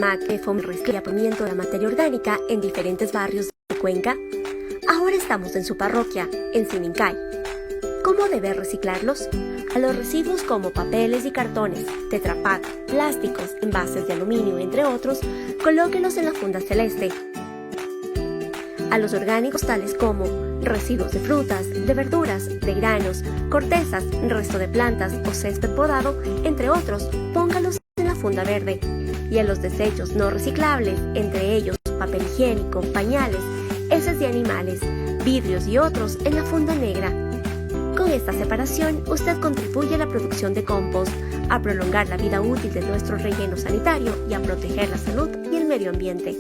MAC de reciclamiento de la materia orgánica en diferentes barrios de Cuenca. Ahora estamos en su parroquia, en Simincay. ¿Cómo debe reciclarlos? A los residuos como papeles y cartones, Tetra Pak, plásticos, envases de aluminio, entre otros, colóquelos en la funda celeste. A los orgánicos tales como residuos de frutas, de verduras, de granos, cortezas, resto de plantas o césped podado, entre otros, póngalos en la funda verde. Y a los desechos no reciclables, entre ellos papel higiénico, pañales, heces de animales, vidrios y otros, en la funda negra. Con esta separación, usted contribuye a la producción de compost, a prolongar la vida útil de nuestro relleno sanitario y a proteger la salud y el medio ambiente.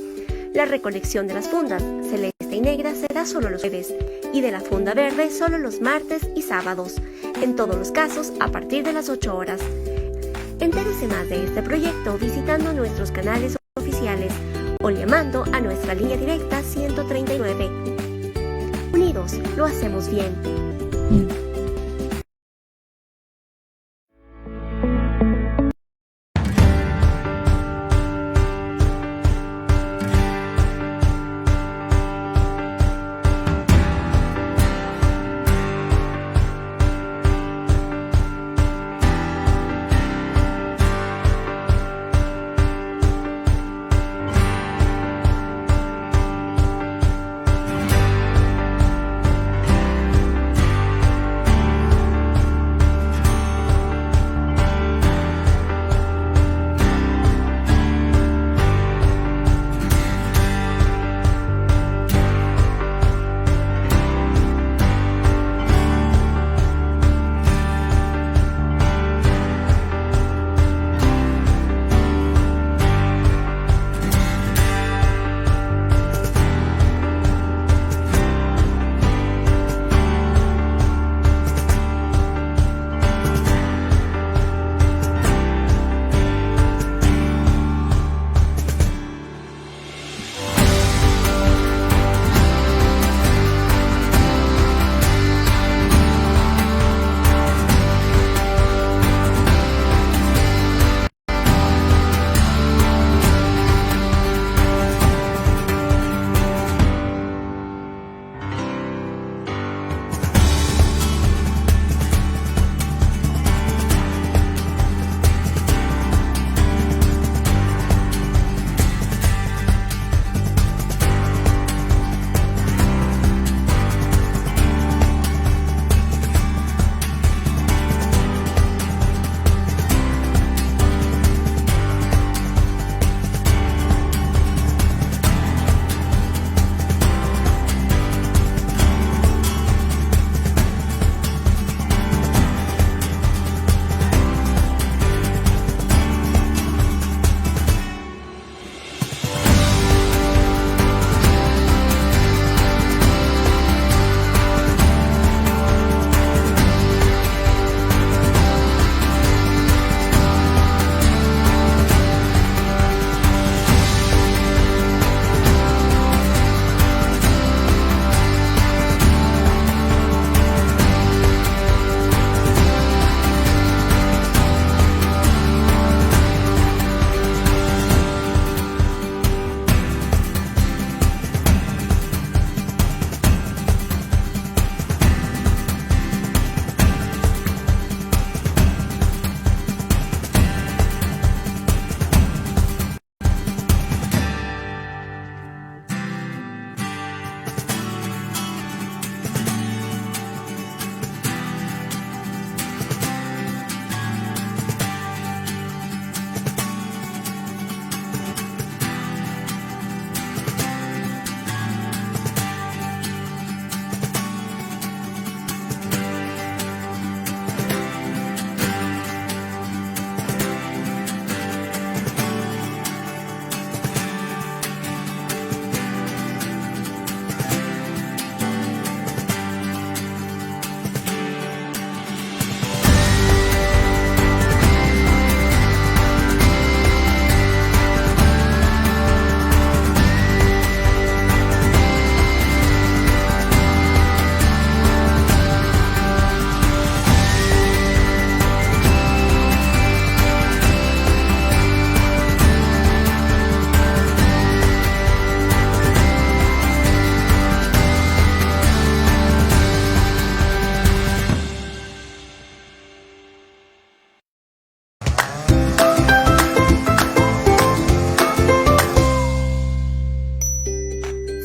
La recolección de las fundas celeste y negra será solo los jueves y de la funda verde solo los martes y sábados, en todos los casos a partir de las 8 horas. Entérese más de este proyecto visitando nuestros canales oficiales o llamando a nuestra línea directa 139. Unidos, lo hacemos bien.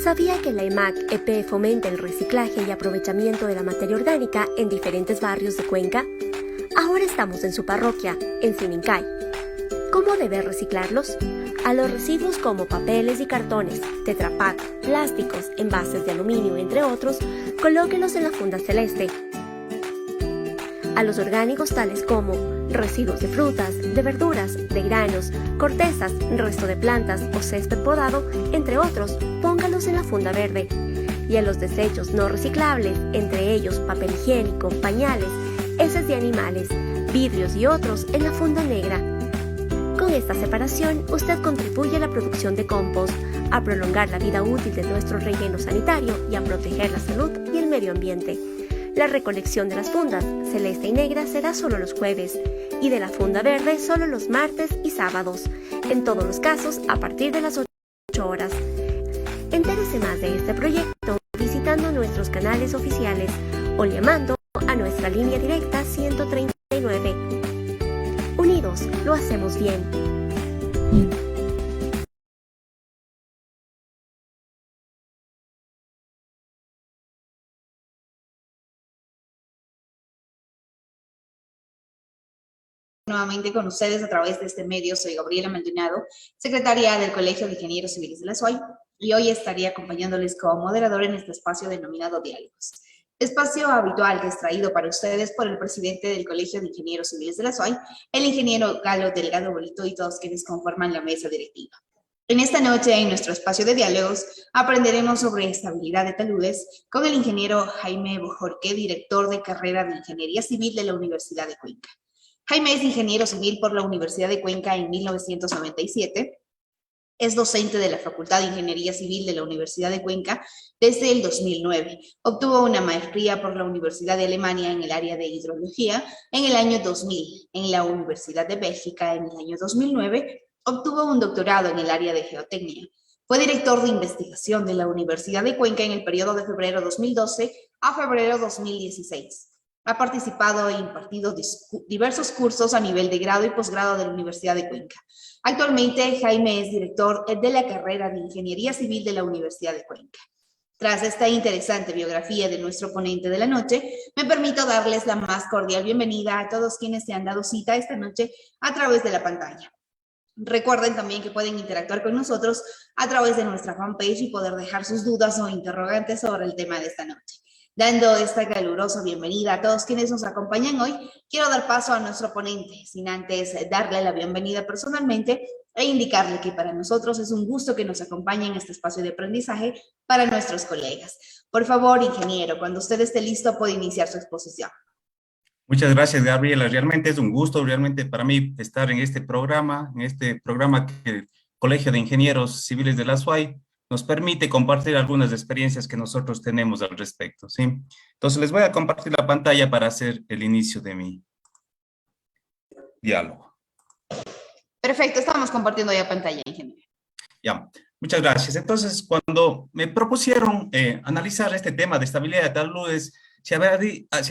¿Sabía que la EMAC-EP fomenta el reciclaje y aprovechamiento de la materia orgánica en diferentes barrios de Cuenca? Ahora estamos en su parroquia, en Simincay. ¿Cómo debe reciclarlos? A los residuos como papeles y cartones, Tetra Pak, plásticos, envases de aluminio, entre otros, colóquelos en la funda celeste. A los orgánicos tales como residuos de frutas, de verduras, de granos, cortezas, resto de plantas o césped podado, entre otros, póngalos en la funda verde. Y a los desechos no reciclables, entre ellos papel higiénico, pañales, heces de animales, vidrios y otros, en la funda negra. Con esta separación, usted contribuye a la producción de compost, a prolongar la vida útil de nuestro relleno sanitario y a proteger la salud y el medio ambiente. La recolección de las fundas celeste y negra será solo los jueves y de la funda verde solo los martes y sábados, en todos los casos a partir de las 8 horas. Entérese más de este proyecto visitando nuestros canales oficiales o llamando a nuestra línea directa 139. Unidos, lo hacemos bien. Nuevamente con ustedes a través de este medio. Soy Gabriela Maldonado, secretaria del Colegio de Ingenieros Civiles de la SUAY, y hoy estaría acompañándoles como moderador en este espacio denominado Diálogos. Espacio habitual que es traído para ustedes por el presidente del Colegio de Ingenieros Civiles de la SUAY, el ingeniero Galo Delgado Bolito, y todos quienes conforman la mesa directiva. En esta noche, en nuestro espacio de diálogos, aprenderemos sobre estabilidad de taludes con el ingeniero Jaime Bojorqué, director de carrera de Ingeniería Civil de la Universidad de Cuenca. Jaime es ingeniero civil por la Universidad de Cuenca en 1997. Es docente de la Facultad de Ingeniería Civil de la Universidad de Cuenca desde el 2009. Obtuvo una maestría por la Universidad de Alemania en el área de hidrología en el año 2000. En la Universidad de Bélgica en el año 2009 obtuvo un doctorado en el área de geotecnia. Fue director de investigación de la Universidad de Cuenca en el periodo de febrero 2012 a febrero 2016. Ha participado e impartido diversos cursos a nivel de grado y posgrado de la Universidad de Cuenca. Actualmente, Jaime es director de la carrera de Ingeniería Civil de la Universidad de Cuenca. Tras esta interesante biografía de nuestro ponente de la noche, me permito darles la más cordial bienvenida a todos quienes se han dado cita esta noche a través de la pantalla. Recuerden también que pueden interactuar con nosotros a través de nuestra fanpage y poder dejar sus dudas o interrogantes sobre el tema de esta noche. Dando esta calurosa bienvenida a todos quienes nos acompañan hoy, quiero dar paso a nuestro ponente, sin antes darle la bienvenida personalmente e indicarle que para nosotros es un gusto que nos acompañe en este espacio de aprendizaje para nuestros colegas. Por favor, ingeniero, cuando usted esté listo puede iniciar su exposición. Muchas gracias, Gabriela. Realmente es un gusto, realmente para mí estar en este programa que el Colegio de Ingenieros Civiles de la SUAY nos permite compartir algunas experiencias que nosotros tenemos al respecto, ¿sí? Entonces, les voy a compartir la pantalla para hacer el inicio de mi diálogo. Perfecto, estamos compartiendo ya pantalla, ingeniero. Ya, muchas gracias. Entonces, cuando me propusieron analizar este tema de estabilidad de taludes, se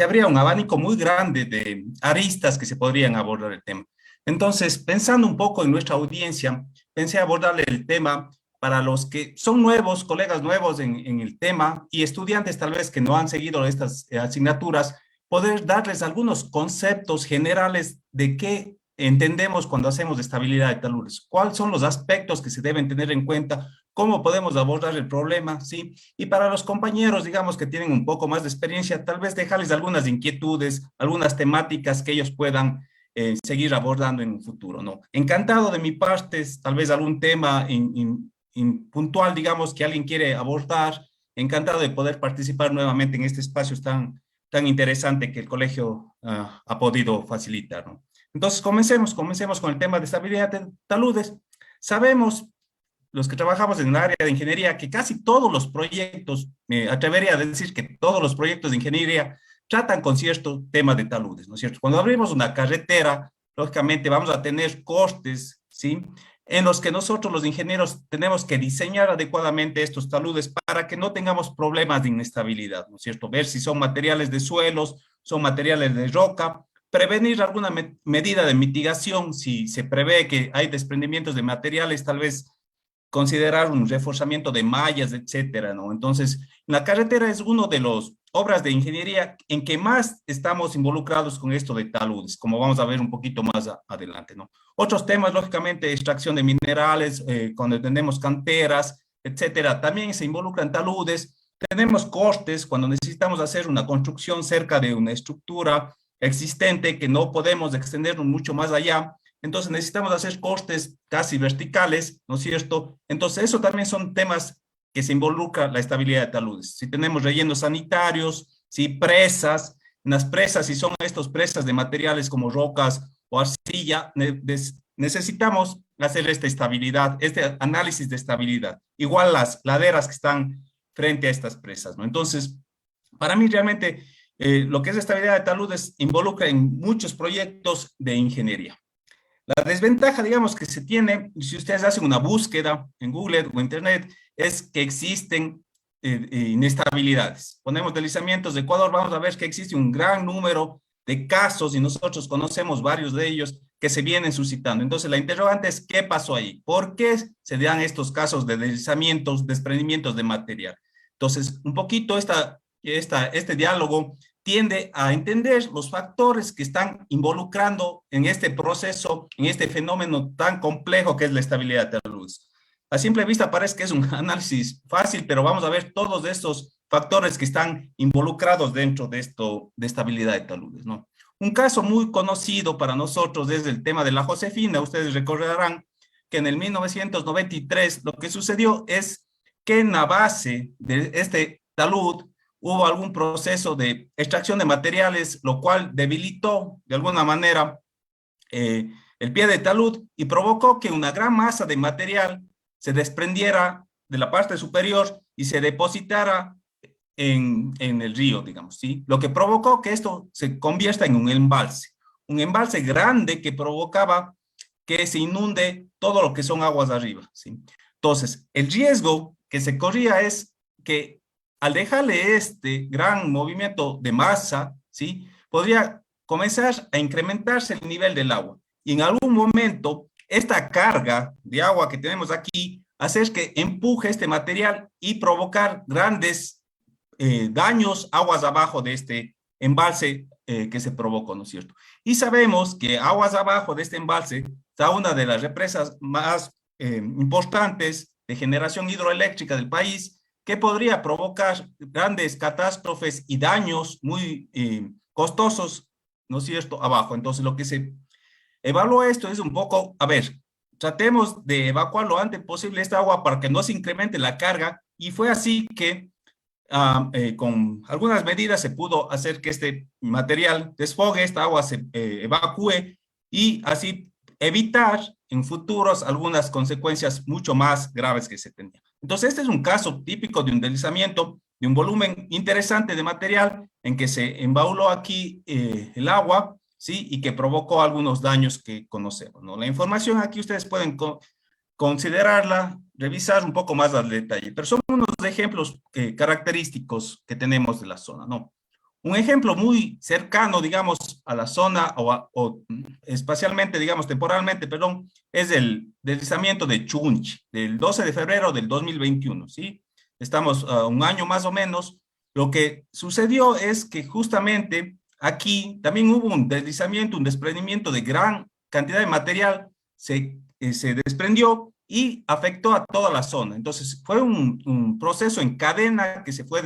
abría un abanico muy grande de aristas que se podrían abordar el tema. Entonces, pensando un poco en nuestra audiencia, pensé abordarle el tema para los que son nuevos, colegas nuevos en el tema y estudiantes tal vez que no han seguido estas asignaturas, poder darles algunos conceptos generales de qué entendemos cuando hacemos estabilidad de taludes, cuáles son los aspectos que se deben tener en cuenta, cómo podemos abordar el problema, ¿sí? Y para los compañeros, digamos, que tienen un poco más de experiencia, tal vez dejarles algunas inquietudes, algunas temáticas que ellos puedan seguir abordando en un futuro, ¿no? Encantado de mi parte, tal vez algún tema puntual, digamos, que alguien quiere abordar, encantado de poder participar nuevamente en este espacio tan interesante que el colegio ha podido facilitar, ¿no? Entonces, comencemos con el tema de estabilidad de taludes. Sabemos, los que trabajamos en el área de ingeniería, que casi todos los proyectos, me atrevería a decir que todos los proyectos de ingeniería tratan con cierto tema de taludes, ¿no es cierto? Cuando abrimos una carretera, lógicamente vamos a tener costes, ¿sí?, en los que nosotros los ingenieros tenemos que diseñar adecuadamente estos taludes para que no tengamos problemas de inestabilidad, ¿no es cierto? Ver si son materiales de suelos, son materiales de roca, prevenir alguna medida de mitigación si se prevé que hay desprendimientos de materiales tal vez considerar un reforzamiento de mallas, etcétera, ¿no? Entonces, la carretera es uno de los obras de ingeniería en que más estamos involucrados con esto de taludes, como vamos a ver un poquito más adelante, ¿no? Otros temas, lógicamente, extracción de minerales, cuando tenemos canteras, etcétera, también se involucran taludes. Tenemos costes cuando necesitamos hacer una construcción cerca de una estructura existente que no podemos extendernos mucho más allá. Entonces necesitamos hacer costes casi verticales, ¿no es cierto? Entonces eso también son temas que se involucra la estabilidad de taludes. Si tenemos rellenos sanitarios, si presas, en las presas, si son estos presas de materiales como rocas o arcilla, necesitamos hacer esta estabilidad, este análisis de estabilidad. Igual las laderas que están frente a estas presas, ¿no? Entonces, para mí realmente lo que es estabilidad de taludes involucra en muchos proyectos de ingeniería. La desventaja, digamos, que se tiene, si ustedes hacen una búsqueda en Google o Internet, es que existen inestabilidades. Ponemos deslizamientos de Ecuador, vamos a ver que existe un gran número de casos y nosotros conocemos varios de ellos que se vienen suscitando. Entonces, la interrogante es, ¿qué pasó ahí? ¿Por qué se dan estos casos de deslizamientos, desprendimientos de material? Entonces, un poquito este diálogo tiende a entender los factores que están involucrando en este proceso, en este fenómeno tan complejo que es la estabilidad de taludes. A simple vista parece que es un análisis fácil, pero vamos a ver todos estos factores que están involucrados dentro de esto de estabilidad de taludes, ¿no? Un caso muy conocido para nosotros es el tema de la Josefina. Ustedes recordarán que en el 1993 lo que sucedió es que en la base de este talud hubo algún proceso de extracción de materiales, lo cual debilitó de alguna manera el pie de talud y provocó que una gran masa de material se desprendiera de la parte superior y se depositara en el río, digamos, ¿sí? Lo que provocó que esto se convierta en un embalse grande que provocaba que se inunde todo lo que son aguas arriba, ¿sí? Entonces, el riesgo que se corría es que al dejarle este gran movimiento de masa, ¿sí? Podría comenzar a incrementarse el nivel del agua. Y en algún momento, esta carga de agua que tenemos aquí, hacer que empuje este material y provocar grandes daños aguas abajo de este embalse que se provocó, ¿no es cierto? Y sabemos que aguas abajo de este embalse está una de las represas más importantes de generación hidroeléctrica del país, que podría provocar grandes catástrofes y daños muy costosos, ¿no es cierto?, abajo. Entonces, lo que se evalúa esto es un poco, a ver, tratemos de evacuar lo antes posible esta agua para que no se incremente la carga, y fue así que con algunas medidas se pudo hacer que este material desfogue, esta agua se evacúe, y así evitar en futuros algunas consecuencias mucho más graves que se tenían. Entonces, este es un caso típico de un deslizamiento de un volumen interesante de material en que se embauló aquí el agua, ¿sí? Y que provocó algunos daños que conocemos, ¿no? La información aquí ustedes pueden considerarla, revisar un poco más al detalle, pero son unos ejemplos característicos que tenemos de la zona, ¿no? Un ejemplo muy cercano, digamos, a la zona o espacialmente, digamos, temporalmente, perdón, es el deslizamiento de Chunchi, del 12 de febrero del 2021, ¿sí? Estamos a un año más o menos. Lo que sucedió es que justamente aquí también hubo un deslizamiento, un desprendimiento de gran cantidad de material, se desprendió y afectó a toda la zona. Entonces, fue un proceso en cadena que se fue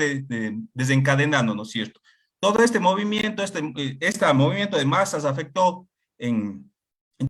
desencadenando, ¿no es cierto? Todo este movimiento, este movimiento de masas afectó en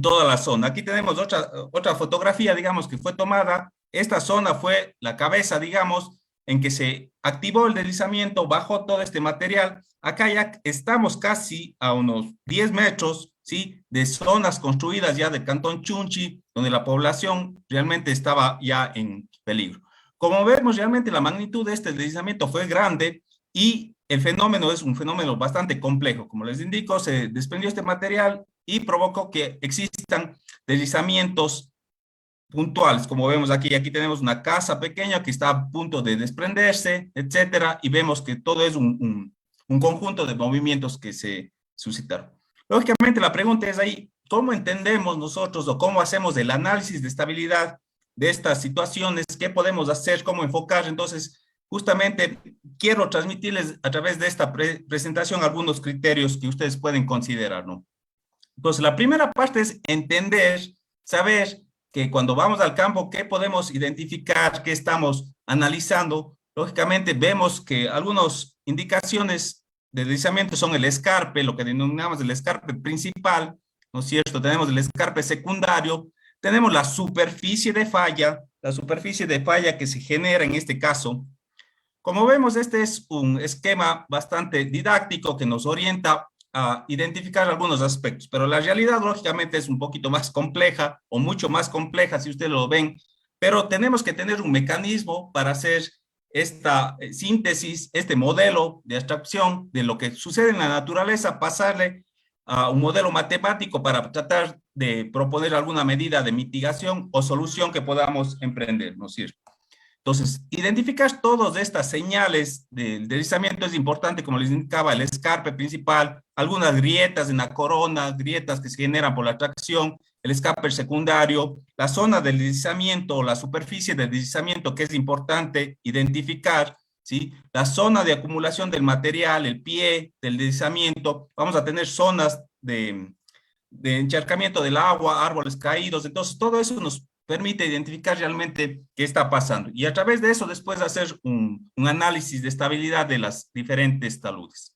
toda la zona. Aquí tenemos otra fotografía, digamos, que fue tomada. Esta zona fue la cabeza, digamos, en que se activó el deslizamiento, bajó todo este material. Acá ya estamos casi a unos 10 metros, ¿sí?, de zonas construidas ya del Cantón Chunchi, donde la población realmente estaba ya en peligro. Como vemos, realmente la magnitud de este deslizamiento fue grande y el fenómeno es un fenómeno bastante complejo. Como les indico, se desprendió este material y provocó que existan deslizamientos puntuales, como vemos aquí. Aquí tenemos una casa pequeña que está a punto de desprenderse, etcétera, y vemos que todo es un conjunto de movimientos que se suscitaron. Lógicamente, la pregunta es ahí, ¿cómo entendemos nosotros o cómo hacemos el análisis de estabilidad de estas situaciones, qué podemos hacer, cómo enfocar. Entonces, justamente quiero transmitirles a través de esta presentación algunos criterios que ustedes pueden considerar, ¿no? Entonces, la primera parte es entender, saber que cuando vamos al campo, ¿qué podemos identificar, qué estamos analizando? Lógicamente, vemos que algunas indicaciones de deslizamiento son el escarpe, lo que denominamos el escarpe principal, ¿no es cierto? Tenemos el escarpe secundario, tenemos la superficie de falla que se genera en este caso. Como vemos, este es un esquema bastante didáctico que nos orienta a identificar algunos aspectos, pero la realidad lógicamente es un poquito más compleja o mucho más compleja si ustedes lo ven, pero tenemos que tener un mecanismo para hacer esta síntesis, este modelo de abstracción de lo que sucede en la naturaleza, pasarle a un modelo matemático para tratar de proponer alguna medida de mitigación o solución que podamos emprender, ¿no es cierto? Entonces, identificar todas estas señales del deslizamiento es importante, como les indicaba, el escarpe principal, algunas grietas en la corona, grietas que se generan por la tracción, el escarpe secundario, la zona del deslizamiento o la superficie del deslizamiento que es importante identificar, ¿sí? La zona de acumulación del material, el pie del deslizamiento, vamos a tener zonas de encharcamiento del agua, árboles caídos, entonces todo eso nos permite identificar realmente qué está pasando. Y a través de eso después hacer un análisis de estabilidad de las diferentes taludes.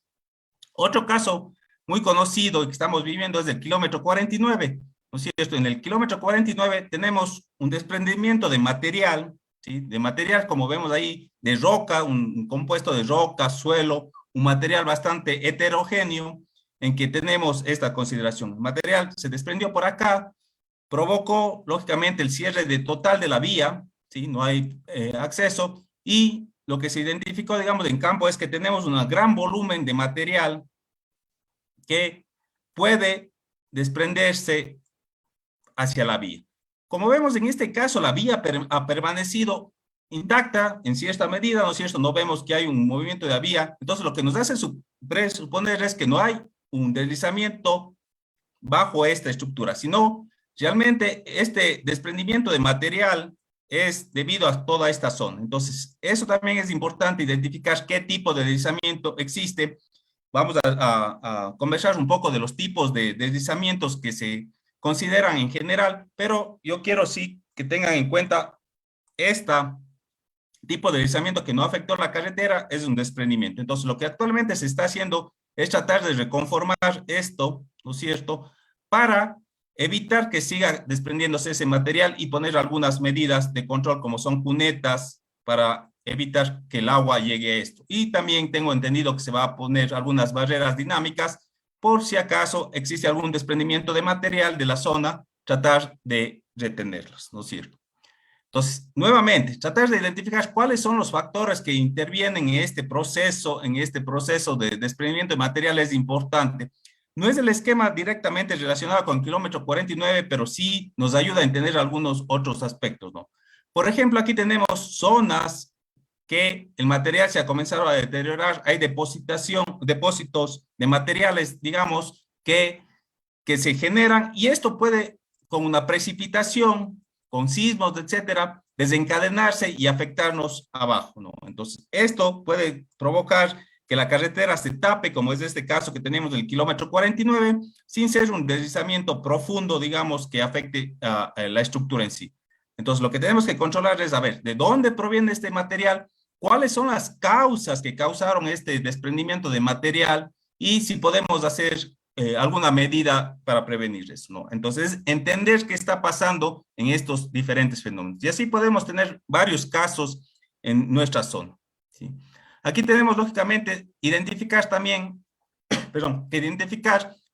Otro caso muy conocido y que estamos viviendo es el kilómetro 49. ¿No es cierto? En el kilómetro 49 tenemos un desprendimiento de material, ¿sí? De material, como vemos ahí, de roca, un compuesto de roca, suelo, un material bastante heterogéneo en que tenemos esta consideración. El material se desprendió por acá, provocó, lógicamente, el cierre total de la vía, ¿sí? No hay acceso, y lo que se identificó, digamos, en campo es que tenemos un gran volumen de material que puede desprenderse hacia la vía. Como vemos en este caso, la vía ha permanecido intacta en cierta medida, ¿no es cierto? No vemos que hay un movimiento de la vía, entonces lo que nos hace suponer es que no hay un deslizamiento bajo esta estructura, sino realmente este desprendimiento de material es debido a toda esta zona. Entonces, eso también es importante, identificar qué tipo de deslizamiento existe. Vamos a conversar un poco de los tipos de deslizamientos que se consideran en general, pero yo quiero sí que tengan en cuenta este tipo de deslizamiento que no afectó la carretera, es un desprendimiento. Entonces, lo que actualmente se está haciendo es tratar de reconformar esto, ¿no es cierto?, para evitar que siga desprendiéndose ese material y poner algunas medidas de control como son cunetas para evitar que el agua llegue a esto. Y también tengo entendido que se va a poner algunas barreras dinámicas por si acaso existe algún desprendimiento de material de la zona, tratar de retenerlos, ¿no es cierto? Entonces, nuevamente, tratar de identificar cuáles son los factores que intervienen en este proceso de desprendimiento de material es importante. No es el esquema directamente relacionado con el kilómetro 49, pero sí nos ayuda a entender algunos otros aspectos, ¿no? Por ejemplo, aquí tenemos zonas que el material se ha comenzado a deteriorar, hay depósitos de materiales, digamos, que se generan, y esto puede, con una precipitación, con sismos, etcétera, desencadenarse y afectarnos abajo, ¿no? Entonces, esto puede provocar que la carretera se tape, como es este caso que tenemos del kilómetro 49, sin ser un deslizamiento profundo, digamos, que afecte a la estructura en sí. Entonces, lo que tenemos que controlar es, a ver, ¿de dónde proviene este material? ¿Cuáles son las causas que causaron este desprendimiento de material? Y si podemos hacer alguna medida para prevenir eso, ¿no? Entonces, entender qué está pasando en estos diferentes fenómenos. Y así podemos tener varios casos en nuestra zona, ¿sí? Aquí tenemos, lógicamente, identificar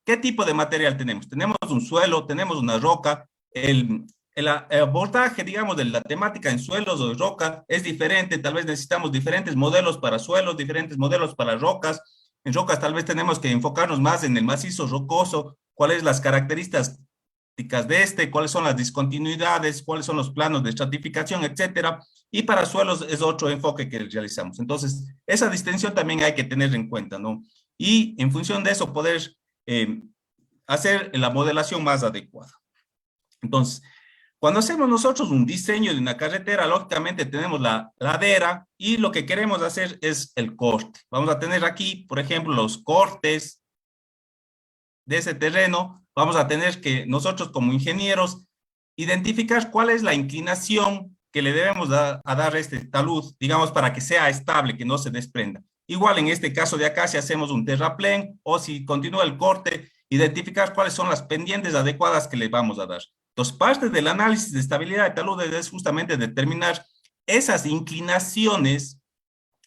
qué tipo de material tenemos. Tenemos un suelo, tenemos una roca, el abordaje, digamos, de la temática en suelos o roca es diferente, tal vez necesitamos diferentes modelos para suelos, diferentes modelos para rocas. En rocas tal vez tenemos que enfocarnos más en el macizo rocoso, cuáles son las características de cuáles son las discontinuidades, cuáles son los planos de estratificación, etcétera. Y para suelos es otro enfoque que realizamos. Entonces, esa distinción también hay que tener en cuenta, ¿no? Y en función de eso poder hacer la modelación más adecuada. Entonces, Cuando hacemos nosotros un diseño de una carretera, lógicamente tenemos la ladera y lo que queremos hacer es el corte. Vamos a tener aquí, por ejemplo, los cortes de ese terreno. Vamos a tener que nosotros como ingenieros identificar cuál es la inclinación que le debemos a dar a este talud, digamos, para que sea estable, que no se desprenda. Igual en este caso de acá, si hacemos un terraplén o si continúa el corte, identificar cuáles son las pendientes adecuadas que le vamos a dar. Entonces, parte del análisis de estabilidad de taludes es justamente determinar esas inclinaciones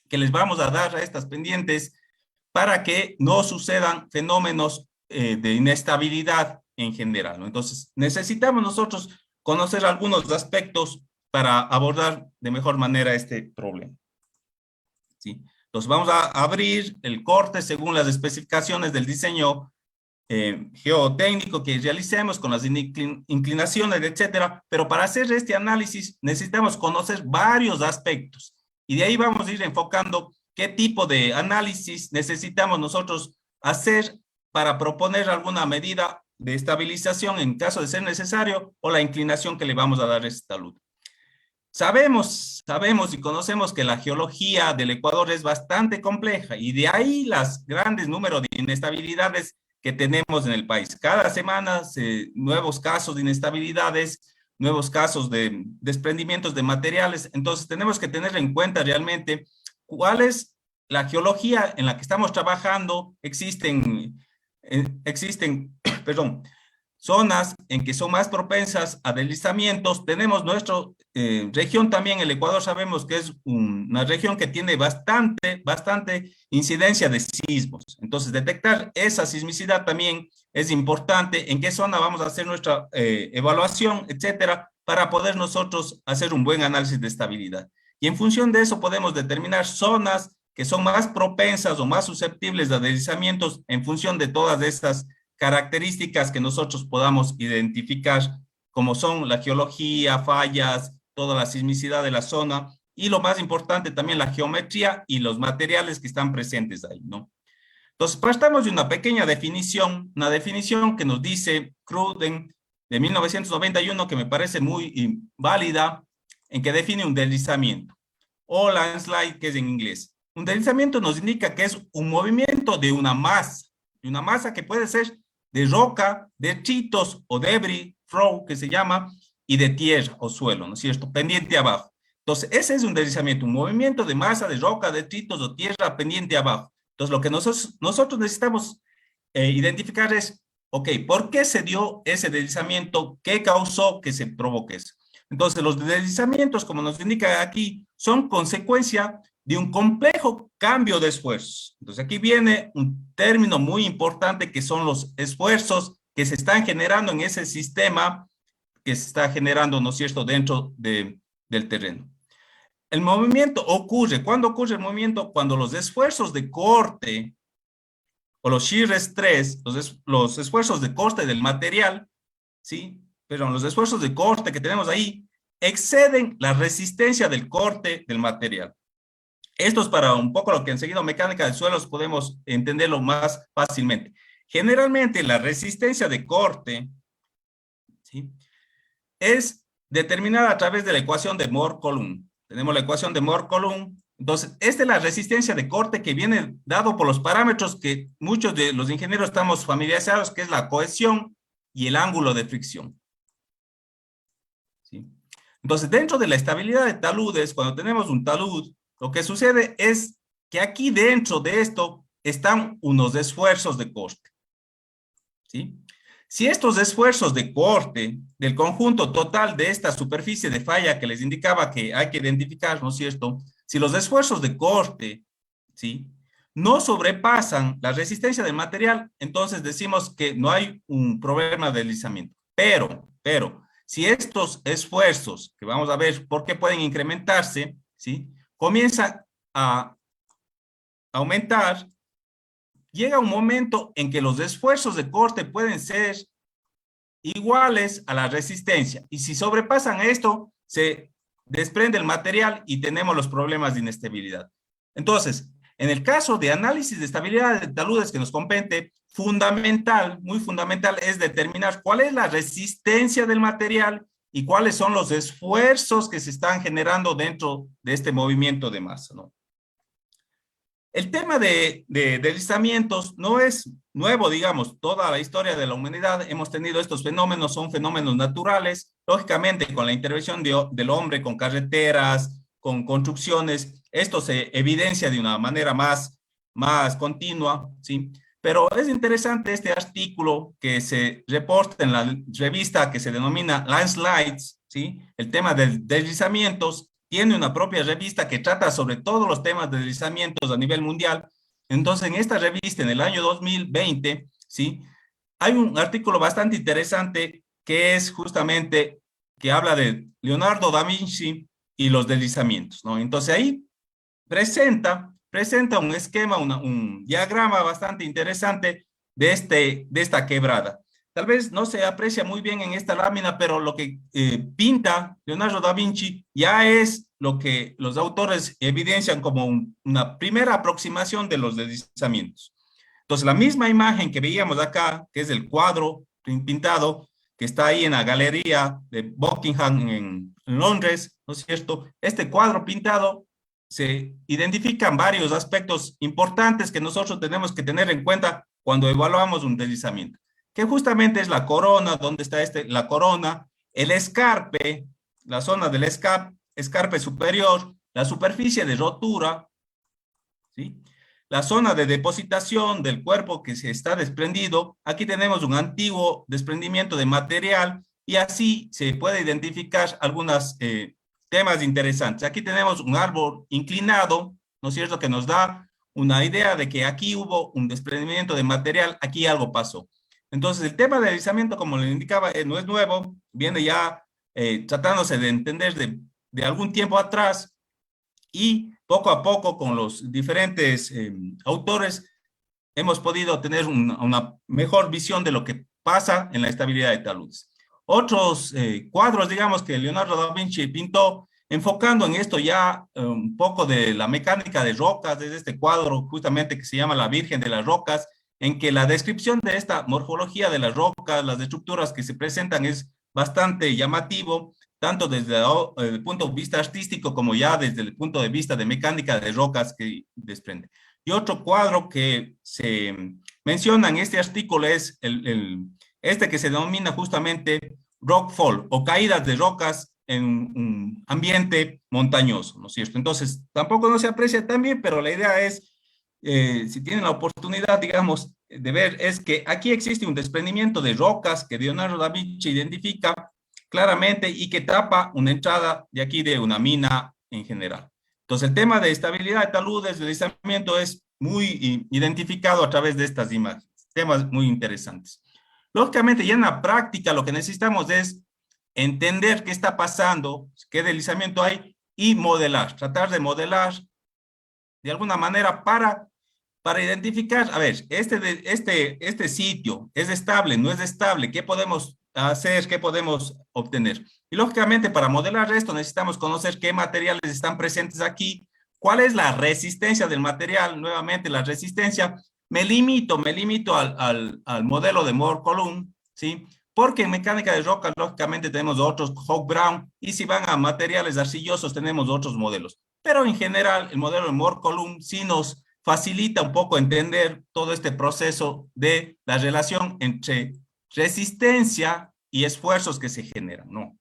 que les vamos a dar a estas pendientes para que no sucedan fenómenos de inestabilidad en general, ¿no? Entonces, necesitamos nosotros conocer algunos aspectos para abordar de mejor manera este problema, ¿sí? Entonces, vamos a abrir el corte según las especificaciones del diseño geotécnico que realicemos con las inclinaciones, etcétera, pero para hacer este análisis necesitamos conocer varios aspectos y de ahí vamos a ir enfocando qué tipo de análisis necesitamos nosotros hacer para proponer alguna medida de estabilización en caso de ser necesario o la inclinación que le vamos a dar a este talud. Sabemos y conocemos que la geología del Ecuador es bastante compleja y de ahí las grandes números de inestabilidades que tenemos en el país. Cada semana nuevos casos de inestabilidades, nuevos casos de desprendimientos de materiales. Entonces tenemos que tener en cuenta realmente cuál es la geología en la que estamos trabajando. Existen perdón, zonas en que son más propensas a deslizamientos. Tenemos nuestra región también, el Ecuador, sabemos que es una región que tiene bastante incidencia de sismos. Entonces, detectar esa sismicidad también es importante, en qué zona vamos a hacer nuestra evaluación, etcétera, para poder nosotros hacer un buen análisis de estabilidad. Y en función de eso podemos determinar zonas que son más propensas o más susceptibles a deslizamientos en función de todas estas características que nosotros podamos identificar, como son la geología, fallas, toda la sismicidad de la zona, y lo más importante también la geometría y los materiales que están presentes ahí, ¿no? Entonces, partamos de una pequeña definición, una definición que nos dice Cruden de 1991, que me parece muy válida, en que define un deslizamiento, o landslide, que es en inglés. Un deslizamiento nos indica que es un movimiento de una masa que puede ser de roca, detritos o debris, flow, que se llama, y de tierra o suelo, ¿no es cierto? Pendiente abajo. Entonces, ese es un deslizamiento, un movimiento de masa de roca, detritos o tierra pendiente abajo. Entonces, lo que nosotros necesitamos identificar es, ok, ¿por qué se dio ese deslizamiento? ¿Qué causó que se provoque eso? Entonces, los deslizamientos, como nos indica aquí, son consecuencia de un complejo cambio de esfuerzos. Entonces, aquí viene un término muy importante que son los esfuerzos que se están generando en ese sistema que se está generando, ¿no es cierto?, dentro del terreno. El movimiento ocurre. ¿Cuándo ocurre el movimiento? Cuando los esfuerzos de corte o los shear stress, los esfuerzos de corte del material, ¿sí? Pero los esfuerzos de corte que tenemos ahí exceden la resistencia del corte del material. Esto es para un poco lo que enseguida mecánica de suelos podemos entenderlo más fácilmente. Generalmente la resistencia de corte, ¿sí?, es determinada a través de la ecuación de Mohr-Coulomb. Tenemos la ecuación de Mohr-Coulomb. Entonces, esta es la resistencia de corte que viene dado por los parámetros que muchos de los ingenieros estamos familiarizados, que es la cohesión y el ángulo de fricción, ¿sí? Entonces, dentro de la estabilidad de taludes, cuando tenemos un talud, lo que sucede es que aquí dentro de esto están unos esfuerzos de corte, ¿sí? Si estos esfuerzos de corte del conjunto total de esta superficie de falla que les indicaba que hay que identificar, ¿no es cierto? Si los esfuerzos de corte, ¿sí?, no sobrepasan la resistencia del material, entonces decimos que no hay un problema de deslizamiento. Pero, si estos esfuerzos, que vamos a ver por qué pueden incrementarse, ¿sí?, comienzan a aumentar, llega un momento en que los esfuerzos de corte pueden ser iguales a la resistencia. Y si sobrepasan esto, se desprende el material y tenemos los problemas de inestabilidad. Entonces, en el caso de análisis de estabilidad de taludes que nos compete, muy fundamental es determinar cuál es la resistencia del material y cuáles son los esfuerzos que se están generando dentro de este movimiento de masa, ¿no? El tema de deslizamientos no es nuevo, digamos, toda la historia de la humanidad hemos tenido estos fenómenos, son fenómenos naturales, lógicamente con la intervención del hombre, con carreteras, con construcciones, esto se evidencia de una manera más continua, ¿sí? Pero es interesante este artículo que se reporta en la revista que se denomina Landslides, ¿sí? El tema de deslizamientos, tiene una propia revista que trata sobre todos los temas de deslizamientos a nivel mundial. Entonces, en esta revista, en el año 2020, ¿sí? Hay un artículo bastante interesante que es justamente que habla de Leonardo da Vinci y los deslizamientos, ¿no? Entonces, ahí presenta un esquema, un diagrama bastante interesante de esta quebrada. Tal vez no se aprecia muy bien en esta lámina, pero lo que pinta Leonardo da Vinci ya es lo que los autores evidencian como una primera aproximación de los deslizamientos. Entonces, la misma imagen que veíamos acá, que es el cuadro pintado, que está ahí en la galería de Buckingham en Londres, ¿no es cierto? Este cuadro pintado se identifican varios aspectos importantes que nosotros tenemos que tener en cuenta cuando evaluamos un deslizamiento, que justamente es la corona, donde está la corona, el escarpe, la zona del escarpe superior, la superficie de rotura, ¿sí? La zona de depositación del cuerpo que se está desprendido, aquí tenemos un antiguo desprendimiento de material y así se puede identificar algunos temas interesantes. Aquí tenemos un árbol inclinado, ¿no es cierto?, que nos da una idea de que aquí hubo un desprendimiento de material, aquí algo pasó. Entonces, el tema del deslizamiento, como le indicaba, no es nuevo, viene ya tratándose de entender de algún tiempo atrás y poco a poco con los diferentes autores hemos podido tener una mejor visión de lo que pasa en la estabilidad de taludes. Otros cuadros, digamos, que Leonardo da Vinci pintó, enfocando en esto ya un poco de la mecánica de rocas, desde este cuadro justamente que se llama La Virgen de las Rocas, en que la descripción de esta morfología de las rocas, las estructuras que se presentan es bastante llamativo, tanto desde el punto de vista artístico como ya desde el punto de vista de mecánica de rocas que desprende. Y otro cuadro que se menciona en este artículo es este que se denomina justamente rockfall o caídas de rocas en un ambiente montañoso, ¿no es cierto? Entonces, tampoco no se aprecia tan bien, pero la idea es, si tienen la oportunidad, digamos, de ver, es que aquí existe un desprendimiento de rocas que Leonardo da Vinci identifica claramente y que tapa una entrada de aquí de una mina en general. Entonces, el tema de estabilidad de taludes, de deslizamiento es muy identificado a través de estas imágenes, temas muy interesantes. Lógicamente, ya en la práctica lo que necesitamos es entender qué está pasando, qué deslizamiento hay y modelar, tratar de modelar de alguna manera para identificar, a ver, este sitio es estable, no es estable, ¿qué podemos hacer, qué podemos obtener? Y lógicamente para modelar esto necesitamos conocer qué materiales están presentes aquí, cuál es la resistencia del material, nuevamente la resistencia, me limito al modelo de Moore-Coulomb, ¿sí? Porque en mecánica de rocas, lógicamente, tenemos otros, Hawk-Brown, y si van a materiales arcillosos, tenemos otros modelos. Pero en general, el modelo de Moore-Coulomb sí nos facilita un poco entender todo este proceso de la relación entre resistencia y esfuerzos que se generan, ¿no?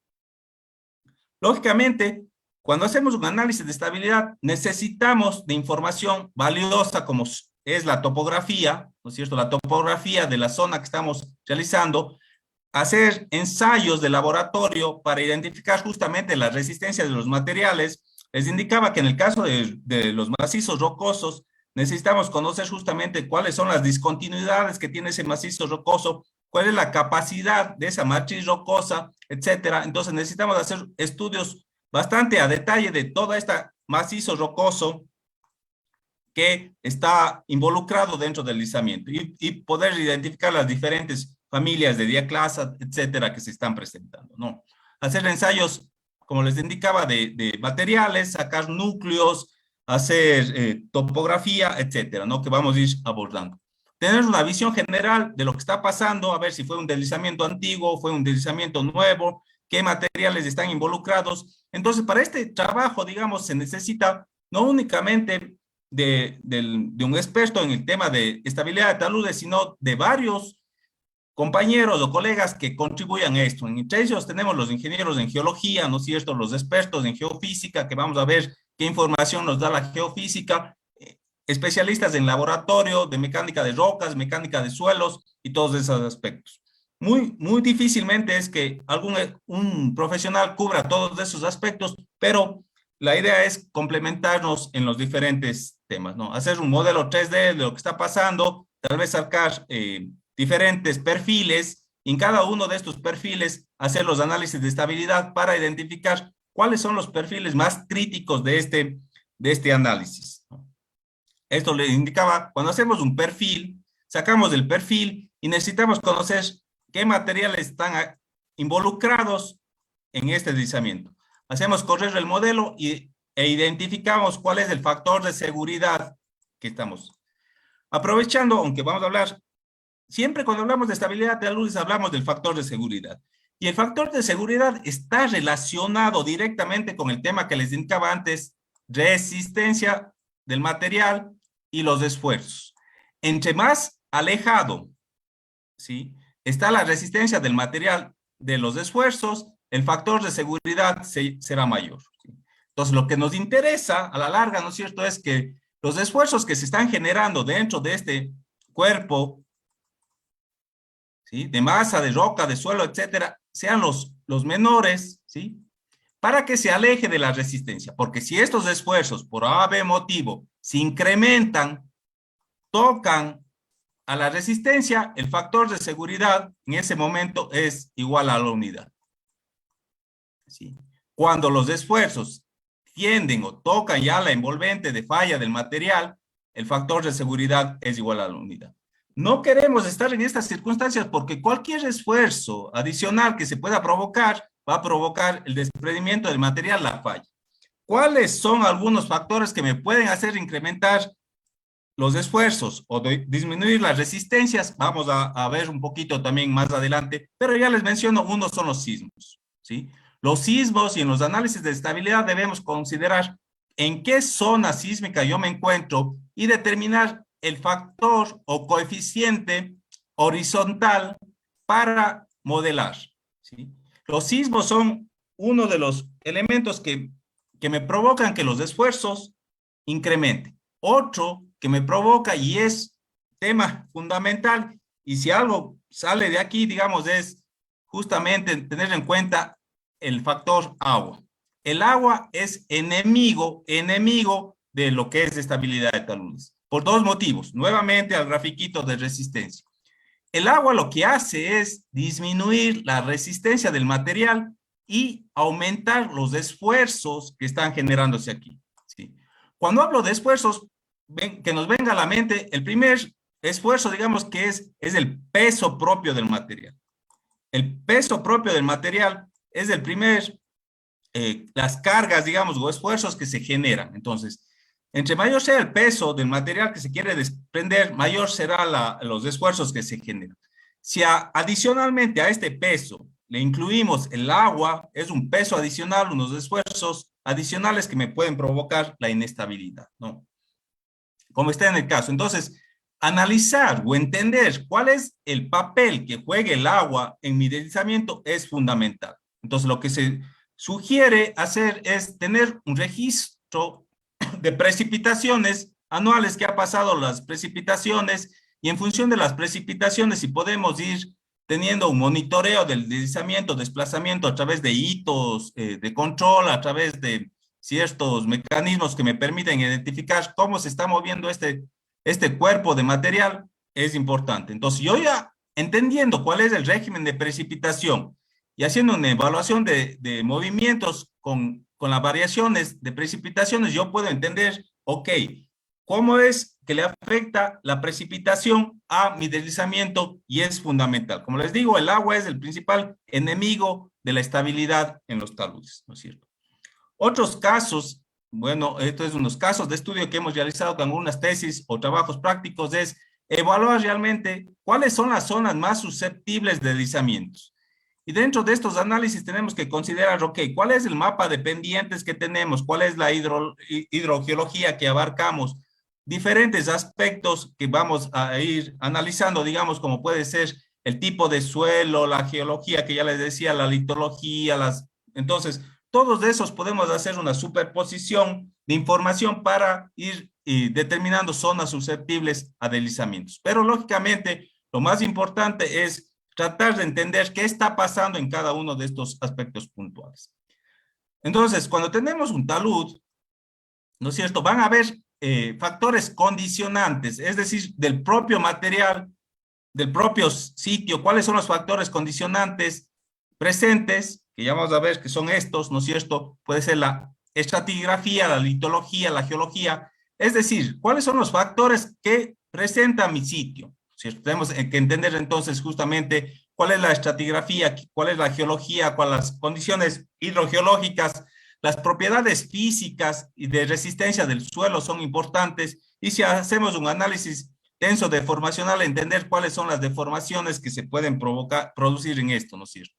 Lógicamente, cuando hacemos un análisis de estabilidad, necesitamos de información valiosa como es la topografía, ¿no es cierto? La topografía de la zona que estamos realizando, hacer ensayos de laboratorio para identificar justamente la resistencia de los materiales. Les indicaba que en el caso de los macizos rocosos, necesitamos conocer justamente cuáles son las discontinuidades que tiene ese macizo rocoso, cuál es la capacidad de esa matriz rocosa, etcétera. Entonces necesitamos hacer estudios bastante a detalle de todo este macizo rocoso que está involucrado dentro del deslizamiento y poder identificar las diferentes familias de diaclasa, etcétera, que se están presentando, ¿no? Hacer ensayos, como les indicaba, de materiales, sacar núcleos, hacer topografía, etcétera, ¿no? Que vamos a ir abordando. Tener una visión general de lo que está pasando, a ver si fue un deslizamiento antiguo, fue un deslizamiento nuevo, qué materiales están involucrados. Entonces, para este trabajo, digamos, se necesita no únicamente de un experto en el tema de estabilidad de taludes, sino de varios compañeros o colegas que contribuyan a esto. Entre ellos tenemos los ingenieros en geología, ¿no es cierto? Los expertos en geofísica, que vamos a ver qué información nos da la geofísica, especialistas en laboratorio, de mecánica de rocas, mecánica de suelos y todos esos aspectos. Muy difícilmente es que un profesional cubra todos esos aspectos, pero la idea es complementarnos en los diferentes temas, ¿no? Hacer un modelo 3D de lo que está pasando, tal vez sacar diferentes perfiles, y en cada uno de estos perfiles hacer los análisis de estabilidad para identificar cuáles son los perfiles más críticos de este análisis. Esto le indicaba, cuando hacemos un perfil, sacamos el perfil y necesitamos conocer qué materiales están involucrados en este deslizamiento. Hacemos correr el modelo e identificamos cuál es el factor de seguridad que estamos aprovechando, aunque vamos a hablar, siempre cuando hablamos de estabilidad de taludes hablamos del factor de seguridad. Y el factor de seguridad está relacionado directamente con el tema que les indicaba antes, resistencia del material y los esfuerzos. Entre más alejado, ¿sí?, está la resistencia del material de los esfuerzos, el factor de seguridad será mayor, ¿sí? Entonces, lo que nos interesa a la larga, ¿no es cierto?, es que los esfuerzos que se están generando dentro de este cuerpo, ¿sí?, de masa, de roca, de suelo, etcétera, sean los menores, ¿sí?, para que se aleje de la resistencia. Porque si estos esfuerzos, por A, B motivo, se incrementan, tocan a la resistencia, el factor de seguridad en ese momento es igual a la unidad, ¿sí? Cuando los esfuerzos tienden o tocan ya la envolvente de falla del material, el factor de seguridad es igual a la unidad. No queremos estar en estas circunstancias porque cualquier esfuerzo adicional que se pueda provocar va a provocar el desprendimiento del material, la falla. ¿Cuáles son algunos factores que me pueden hacer incrementar los esfuerzos o disminuir las resistencias? Vamos a ver un poquito también más adelante, pero ya les menciono, uno son los sismos, ¿sí? Los sismos, y en los análisis de estabilidad debemos considerar en qué zona sísmica yo me encuentro y determinar el factor o coeficiente horizontal para modelar, ¿sí? Los sismos son uno de los elementos que me provocan que los esfuerzos incrementen. Otro que me provoca, y es tema fundamental, y si algo sale de aquí, digamos, es justamente tener en cuenta el factor agua. El agua es enemigo de lo que es estabilidad de taludes, por dos motivos. Nuevamente al grafiquito de resistencia. El agua lo que hace es disminuir la resistencia del material y aumentar los esfuerzos que están generándose aquí, ¿sí? Cuando hablo de esfuerzos, que nos venga a la mente, el primer esfuerzo, digamos, que es el peso propio del material. El peso propio del material es el primer, las cargas, digamos, o esfuerzos que se generan. Entonces, entre mayor sea el peso del material que se quiere desprender, mayor será los esfuerzos que se generan. Si adicionalmente a este peso le incluimos el agua, es un peso adicional, unos esfuerzos adicionales que me pueden provocar la inestabilidad, ¿no? Como está en el caso. Entonces, analizar o entender cuál es el papel que juega el agua en mi deslizamiento es fundamental. Entonces, lo que se sugiere hacer es tener un registro de precipitaciones anuales, que ha pasado las precipitaciones, y en función de las precipitaciones, si podemos ir teniendo un monitoreo del deslizamiento, desplazamiento a través de hitos de control, a través de ciertos mecanismos que me permiten identificar cómo se está moviendo este cuerpo de material, es importante. Entonces, yo ya entendiendo cuál es el régimen de precipitación y haciendo una evaluación de movimientos con las variaciones de precipitaciones, yo puedo entender, ok, cómo es que le afecta la precipitación a mi deslizamiento, y es fundamental. Como les digo, el agua es el principal enemigo de la estabilidad en los taludes, ¿no es cierto? Otros casos, bueno, estos es unos casos de estudio que hemos realizado con algunas tesis o trabajos prácticos, es evaluar realmente cuáles son las zonas más susceptibles de deslizamientos. Y dentro de estos análisis tenemos que considerar, ok, ¿cuál es el mapa de pendientes que tenemos? ¿Cuál es la hidrogeología que abarcamos? Diferentes aspectos que vamos a ir analizando, digamos, como puede ser el tipo de suelo, la geología que ya les decía, la litología, entonces, todos de esos podemos hacer una superposición de información para ir determinando zonas susceptibles a deslizamientos. Pero lógicamente, lo más importante es tratar de entender qué está pasando en cada uno de estos aspectos puntuales. Entonces, cuando tenemos un talud, ¿no es cierto? Van a haber factores condicionantes, es decir, del propio material, del propio sitio, cuáles son los factores condicionantes presentes, que ya vamos a ver que son estos, ¿no es cierto? Puede ser la estratigrafía, la litología, la geología, es decir, cuáles son los factores que presenta mi sitio, ¿cierto? Tenemos que entender entonces justamente cuál es la estratigrafía, cuál es la geología, cuáles las condiciones hidrogeológicas, las propiedades físicas y de resistencia del suelo son importantes, y si hacemos un análisis tenso deformacional, entender cuáles son las deformaciones que se pueden producir en esto, ¿no es cierto?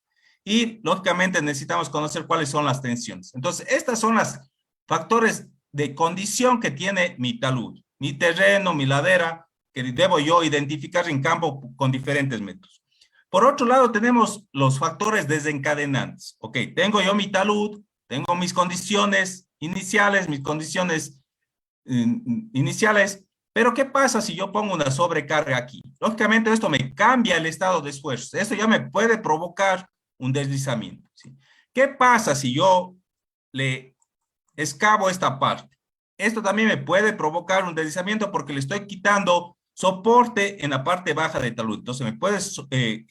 Y lógicamente necesitamos conocer cuáles son las tensiones. Entonces, estas son las factores de condición que tiene mi talud, mi terreno, mi ladera, que debo yo identificar en campo con diferentes métodos. Por otro lado, tenemos los factores desencadenantes. Ok, tengo yo mi talud, tengo mis condiciones iniciales, pero ¿qué pasa si yo pongo una sobrecarga aquí? Lógicamente esto me cambia el estado de esfuerzo. Esto ya me puede provocar un deslizamiento, ¿sí? ¿Qué pasa si yo le excavo esta parte? Esto también me puede provocar un deslizamiento porque le estoy quitando soporte en la parte baja del talud. Entonces me puede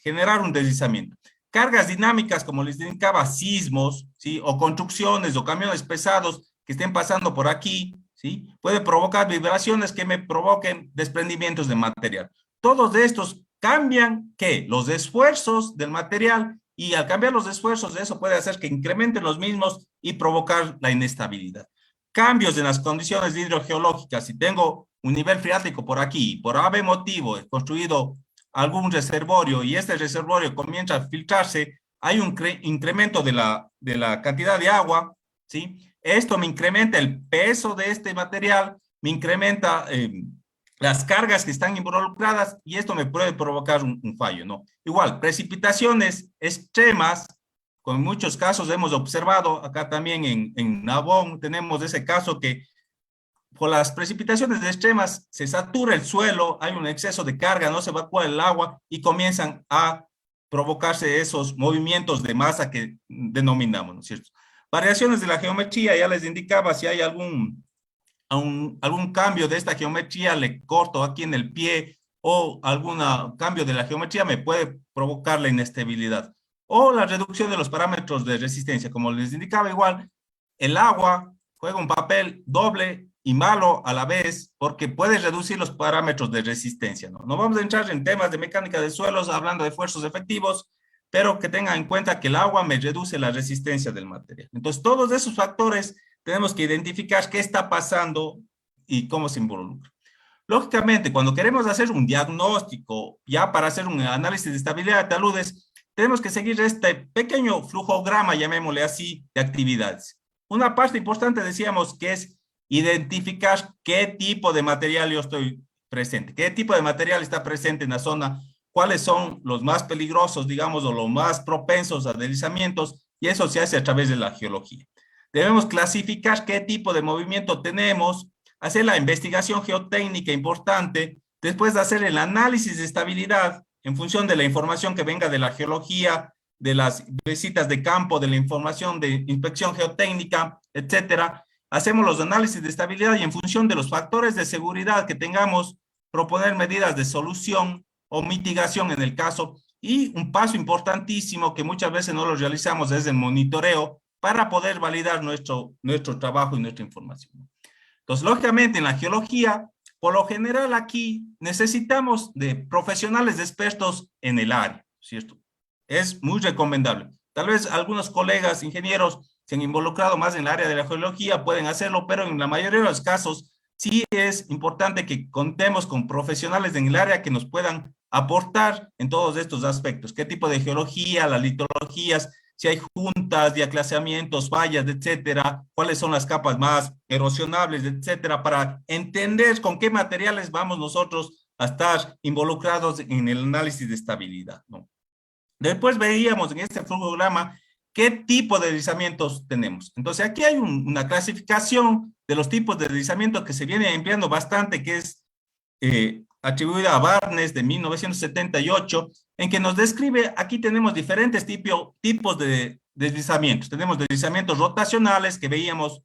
generar un deslizamiento. Cargas dinámicas, como les indicaba, sismos, ¿sí? O construcciones o camiones pesados que estén pasando por aquí, ¿sí? Puede provocar vibraciones que me provoquen desprendimientos de material. Todos estos cambian, ¿qué? Los esfuerzos del material, y al cambiar los esfuerzos, eso puede hacer que incrementen los mismos y provocar la inestabilidad. Cambios en las condiciones hidrogeológicas. Si tengo un nivel freático por aquí, por ave motivo, he construido algún reservorio y este reservorio comienza a filtrarse, hay un incremento de la cantidad de agua, ¿sí? Esto me incrementa el peso de este material, me incrementa las cargas que están involucradas y esto me puede provocar un fallo, ¿no? Igual, precipitaciones extremas, con muchos casos hemos observado, acá también en Nabón tenemos ese caso que por las precipitaciones extremas se satura el suelo, hay un exceso de carga, no se evacúa el agua y comienzan a provocarse esos movimientos de masa que denominamos, ¿no es cierto? Variaciones de la geometría, ya les indicaba si hay algún cambio de esta geometría, le corto aquí en el pie o algún cambio de la geometría me puede provocar la inestabilidad. O la reducción de los parámetros de resistencia, como les indicaba igual, el agua juega un papel doble y malo a la vez porque puede reducir los parámetros de resistencia, ¿no? No vamos a entrar en temas de mecánica de suelos hablando de esfuerzos efectivos, pero que tengan en cuenta que el agua me reduce la resistencia del material. Entonces, todos esos factores tenemos que identificar qué está pasando y cómo se involucra. Lógicamente, cuando queremos hacer un diagnóstico, ya para hacer un análisis de estabilidad de taludes, tenemos que seguir este pequeño flujograma, llamémosle así, de actividades. Una parte importante decíamos que es identificar qué tipo de material yo estoy presente, qué tipo de material está presente en la zona, cuáles son los más peligrosos, digamos, o los más propensos a deslizamientos, y eso se hace a través de la geología. Debemos clasificar qué tipo de movimiento tenemos, hacer la investigación geotécnica importante, después de hacer el análisis de estabilidad en función de la información que venga de la geología, de las visitas de campo, de la información de inspección geotécnica, etcétera. Hacemos los análisis de estabilidad y en función de los factores de seguridad que tengamos, proponer medidas de solución o mitigación en el caso. Y un paso importantísimo que muchas veces no lo realizamos es el monitoreo para poder validar nuestro trabajo y nuestra información. Entonces, lógicamente, en la geología, por lo general aquí necesitamos de profesionales expertos en el área, ¿cierto? Es muy recomendable. Tal vez algunos colegas ingenieros se han involucrado más en el área de la geología, pueden hacerlo, pero en la mayoría de los casos sí es importante que contemos con profesionales en el área que nos puedan aportar en todos estos aspectos. ¿Qué tipo de geología, las litologías, si hay juntas, diaclaseamientos, fallas, etcétera, cuáles son las capas más erosionables, etcétera, para entender con qué materiales vamos nosotros a estar involucrados en el análisis de estabilidad, ¿no? Después veíamos en este flujograma qué tipo de deslizamientos tenemos. Entonces, aquí hay una clasificación de los tipos de deslizamientos que se viene empleando bastante, que es atribuida a Barnes de 1978, en que nos describe, aquí tenemos diferentes tipos de deslizamientos. Tenemos deslizamientos rotacionales que veíamos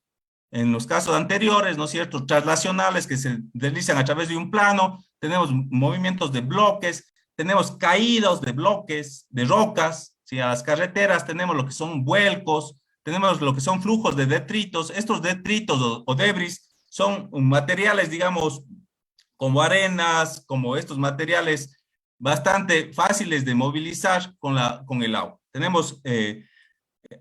en los casos anteriores, ¿no es cierto? Traslacionales que se deslizan a través de un plano, tenemos movimientos de bloques, tenemos caídos de bloques, de rocas, ¿sí? A las carreteras tenemos lo que son vuelcos, tenemos lo que son flujos de detritos. Estos detritos o debris son materiales, digamos, como arenas, como estos materiales bastante fáciles de movilizar con el agua. Tenemos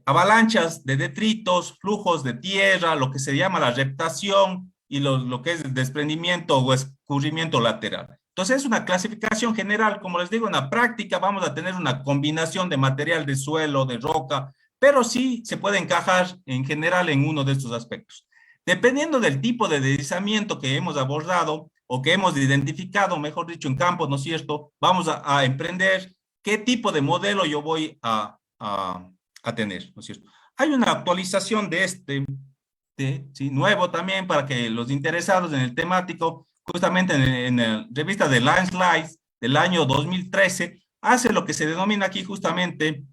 avalanchas de detritos, flujos de tierra, lo que se llama la reptación y lo que es el desprendimiento o escurrimiento lateral. Entonces es una clasificación general. Como les digo, en la práctica vamos a tener una combinación de material de suelo, de roca, pero sí se puede encajar en general en uno de estos aspectos. Dependiendo del tipo de deslizamiento que hemos abordado o que hemos identificado, mejor dicho, en campo, ¿no es cierto? Vamos a emprender qué tipo de modelo yo voy a tener, ¿no es cierto? Hay una actualización de ¿sí? Nuevo también para que los interesados en el temático, justamente en la revista de Landslides del año 2013, hace lo que se denomina aquí justamente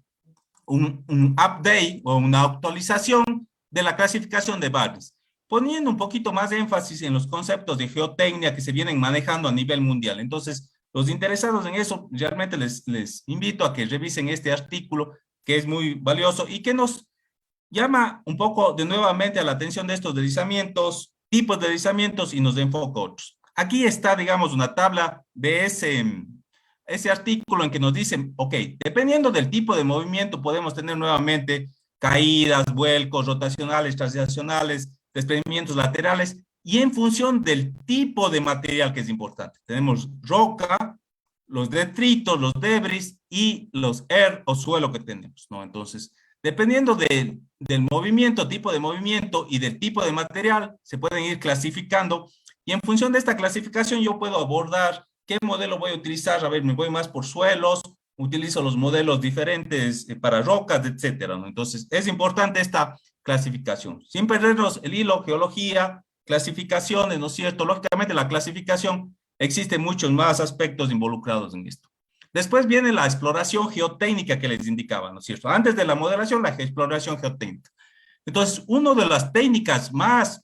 un update o una actualización de la clasificación de Barnes, poniendo un poquito más de énfasis en los conceptos de geotecnia que se vienen manejando a nivel mundial. Entonces, los interesados en eso, realmente les invito a que revisen este artículo, que es muy valioso y que nos llama un poco de nuevamente a la atención de estos deslizamientos, tipos de deslizamientos, y nos enfoca otros. Aquí está, digamos, una tabla de ese artículo en que nos dicen, ok, dependiendo del tipo de movimiento podemos tener nuevamente caídas, vuelcos, rotacionales, translacionales, desprendimientos laterales, y en función del tipo de material que es importante. Tenemos roca, los detritos, los debris y los o suelo que tenemos, ¿no? Entonces, dependiendo del movimiento, tipo de movimiento y del tipo de material, se pueden ir clasificando, y en función de esta clasificación yo puedo abordar qué modelo voy a utilizar. A ver, me voy más por suelos, utilizo los modelos diferentes para rocas, etcétera, ¿no? Entonces, es importante esta clasificación. Sin perdernos el hilo, geología, clasificaciones, ¿no es cierto? Lógicamente, la clasificación, existen muchos más aspectos involucrados en esto. Después viene la exploración geotécnica que les indicaba, ¿no es cierto? Antes de la modelación, la exploración geotécnica. Entonces, una de las técnicas más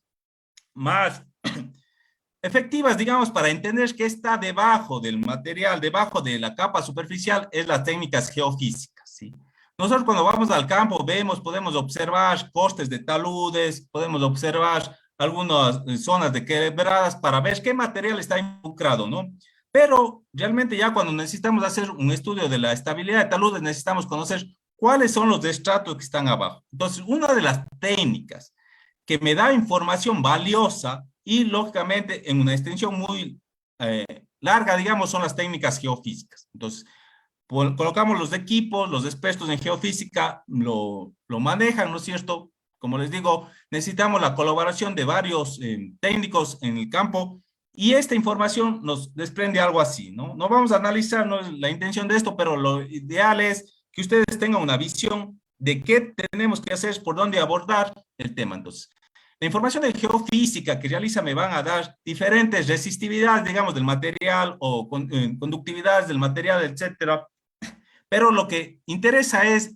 efectivas, digamos, para entender qué está debajo del material, debajo de la capa superficial, es las técnicas geofísicas, ¿sí? Nosotros cuando vamos al campo podemos observar costes de taludes, podemos observar algunas zonas de quebradas para ver qué material está involucrado, ¿no? Pero realmente ya cuando necesitamos hacer un estudio de la estabilidad de taludes, necesitamos conocer cuáles son los estratos que están abajo. Entonces, una de las técnicas que me da información valiosa y lógicamente en una extensión muy larga, digamos, son las técnicas geofísicas. Entonces, colocamos los equipos, los expertos en geofísica lo manejan, ¿no es cierto? Como les digo, necesitamos la colaboración de varios técnicos en el campo, y esta información nos desprende algo así, ¿no? No vamos a analizar, no es la intención de esto, pero lo ideal es que ustedes tengan una visión de qué tenemos que hacer, por dónde abordar el tema. Entonces, la información de geofísica que realiza me van a dar diferentes resistividades, digamos, del material o conductividades del material, etcétera. Pero lo que interesa es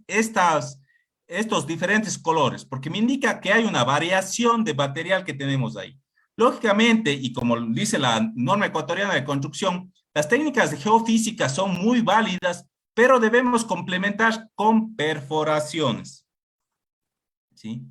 estos diferentes colores, porque me indica que hay una variación de material que tenemos ahí. Lógicamente, y como dice la norma ecuatoriana de construcción, las técnicas de geofísica son muy válidas, pero debemos complementar con perforaciones, ¿sí?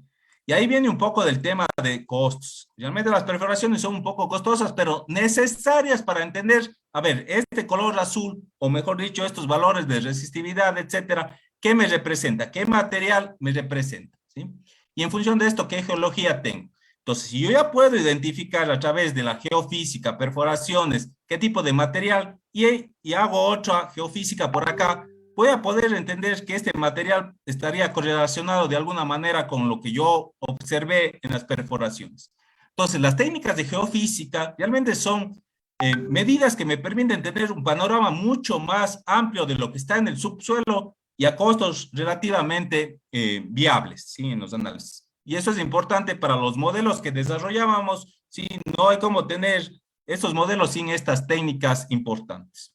Y ahí viene un poco del tema de costos. Realmente las perforaciones son un poco costosas, pero necesarias para entender, a ver, este color azul, o mejor dicho, estos valores de resistividad, etcétera, ¿qué me representa? ¿Qué material me representa? ¿Sí? Y en función de esto, ¿qué geología tengo? Entonces, si yo ya puedo identificar a través de la geofísica, perforaciones, qué tipo de material, y hago otra geofísica por acá, voy a poder entender que este material estaría correlacionado de alguna manera con lo que yo observé en las perforaciones. Entonces, las técnicas de geofísica realmente son medidas que me permiten tener un panorama mucho más amplio de lo que está en el subsuelo y a costos relativamente viables, ¿sí? En los análisis. Y eso es importante para los modelos que desarrollábamos, ¿sí? No hay como tener estos modelos sin estas técnicas importantes.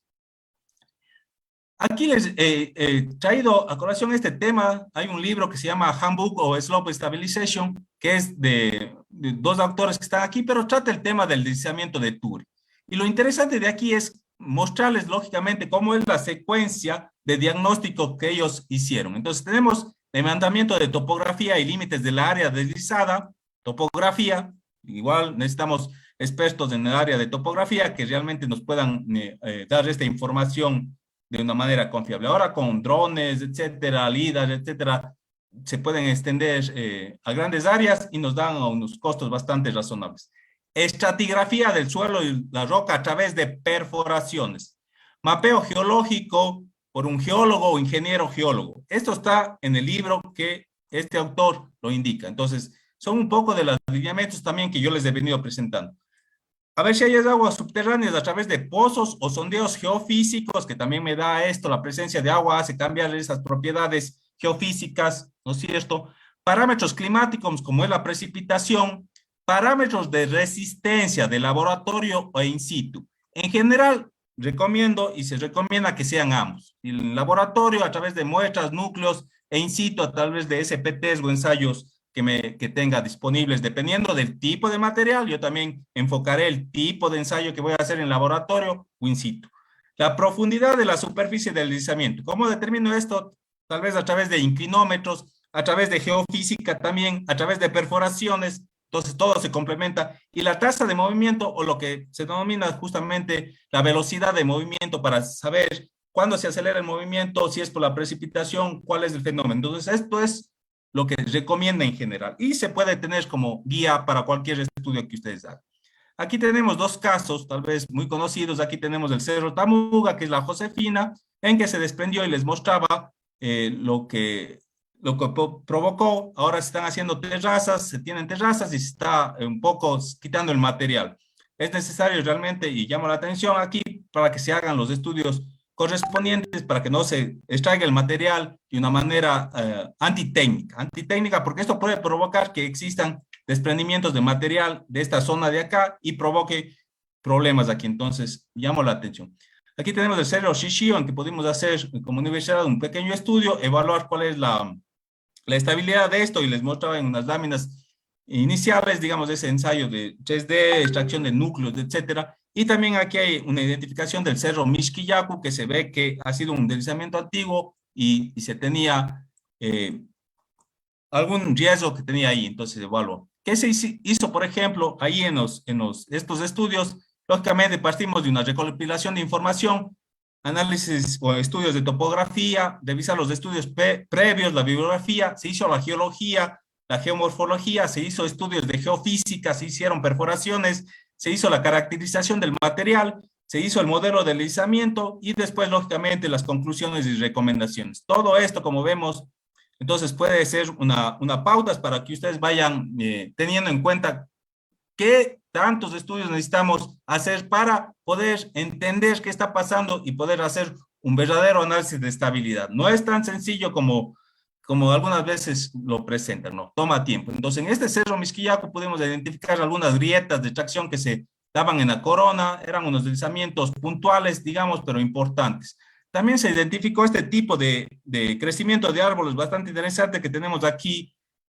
Aquí les he traído a colación este tema. Hay un libro que se llama Handbook of Slope Stabilization, que es de dos autores que están aquí, pero trata el tema del deslizamiento de Turing. Y lo interesante de aquí es mostrarles lógicamente cómo es la secuencia de diagnóstico que ellos hicieron. Entonces tenemos levantamiento de topografía y límites del área deslizada, topografía, igual necesitamos expertos en el área de topografía que realmente nos puedan dar esta información de una manera confiable. Ahora con drones, etcétera, LIDAR, etcétera, se pueden extender a grandes áreas y nos dan unos costos bastante razonables. Estratigrafía del suelo y la roca a través de perforaciones. Mapeo geológico por un geólogo o ingeniero geólogo. Esto está en el libro que este autor lo indica. Entonces, son un poco de los lineamientos también que yo les he venido presentando. A ver si hay aguas subterráneas a través de pozos o sondeos geofísicos, que también me da esto, la presencia de agua hace cambiar esas propiedades geofísicas, ¿no es cierto? Parámetros climáticos como es la precipitación, parámetros de resistencia de laboratorio o in situ. En general, recomiendo y se recomienda que sean ambos. El laboratorio a través de muestras, núcleos e in situ a través de SPTs o ensayos que tenga disponibles, dependiendo del tipo de material. Yo también enfocaré el tipo de ensayo que voy a hacer en laboratorio o in situ. La profundidad de la superficie del deslizamiento. ¿Cómo determino esto? Tal vez a través de inclinómetros, a través de geofísica también, a través de perforaciones. Entonces todo se complementa. Y la tasa de movimiento, o lo que se denomina justamente la velocidad de movimiento, para saber cuándo se acelera el movimiento, si es por la precipitación, cuál es el fenómeno. Entonces esto es lo que recomienda en general y se puede tener como guía para cualquier estudio que ustedes hagan. Aquí tenemos dos casos tal vez muy conocidos. Aquí tenemos el Cerro Tamuga, que es la Josefina, en que se desprendió y les mostraba lo que provocó. Ahora se están haciendo terrazas, se tienen terrazas y se está un poco quitando el material. Es necesario realmente, y llamo la atención aquí, para que se hagan los estudios correspondientes para que no se extraiga el material de una manera antitécnica, porque esto puede provocar que existan desprendimientos de material de esta zona de acá y provoque problemas aquí. Entonces, llamo la atención. Aquí tenemos el Cerro Shishio, en que pudimos hacer como universidad un pequeño estudio, evaluar cuál es la estabilidad de esto, y les mostraba en unas láminas iniciales, digamos, de ese ensayo de 3D, extracción de núcleos, etcétera. Y también aquí hay una identificación del Cerro Mixquillacu, que se ve que ha sido un deslizamiento antiguo y se tenía algún riesgo que tenía ahí. Entonces evaluó. ¿Qué se hizo, por ejemplo, ahí en estos estudios? Lógicamente partimos de una recopilación de información, análisis o estudios de topografía, revisar los estudios previos, la bibliografía, se hizo la geología, la geomorfología, se hizo estudios de geofísica, se hicieron perforaciones, se hizo la caracterización del material, se hizo el modelo de deslizamiento y después, lógicamente, las conclusiones y recomendaciones. Todo esto, como vemos, entonces puede ser una pauta para que ustedes vayan teniendo en cuenta qué tantos estudios necesitamos hacer para poder entender qué está pasando y poder hacer un verdadero análisis de estabilidad. No es tan sencillo como algunas veces lo presentan, no, toma tiempo. Entonces, en este Cerro Mixquillacu pudimos identificar algunas grietas de tracción que se daban en la corona, eran unos deslizamientos puntuales, digamos, pero importantes. También se identificó este tipo de crecimiento de árboles bastante interesante que tenemos aquí,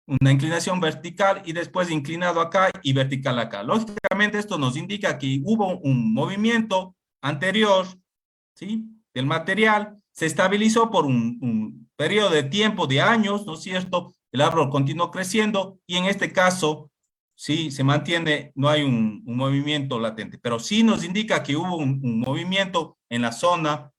una inclinación vertical y después inclinado acá y vertical acá. Lógicamente, esto nos indica que hubo un movimiento anterior, ¿sí?, del material, se estabilizó por un periodo de tiempo de años, ¿no es cierto? El árbol continuó creciendo y en este caso, sí, se mantiene, no hay un movimiento latente, pero sí nos indica que hubo un movimiento en la zona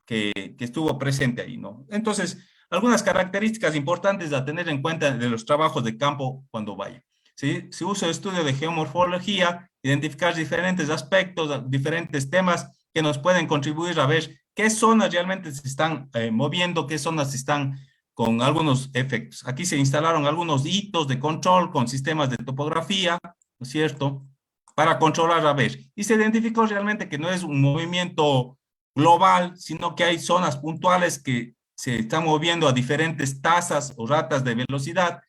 que estuvo presente ahí, ¿no? Entonces, algunas características importantes a tener en cuenta de los trabajos de campo cuando vaya. se usa el estudio de geomorfología, identificar diferentes aspectos, diferentes temas que nos pueden contribuir a ver qué zonas realmente se están moviendo, qué zonas están con algunos efectos. Aquí se instalaron algunos hitos de control con sistemas de topografía, ¿no es cierto?, para controlar a ver. Y se identificó realmente que no es un movimiento global, sino que hay zonas puntuales que se están moviendo a diferentes tasas o ratas de velocidad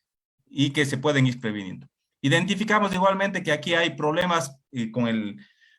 y que se pueden ir previniendo. Identificamos igualmente que aquí hay problemas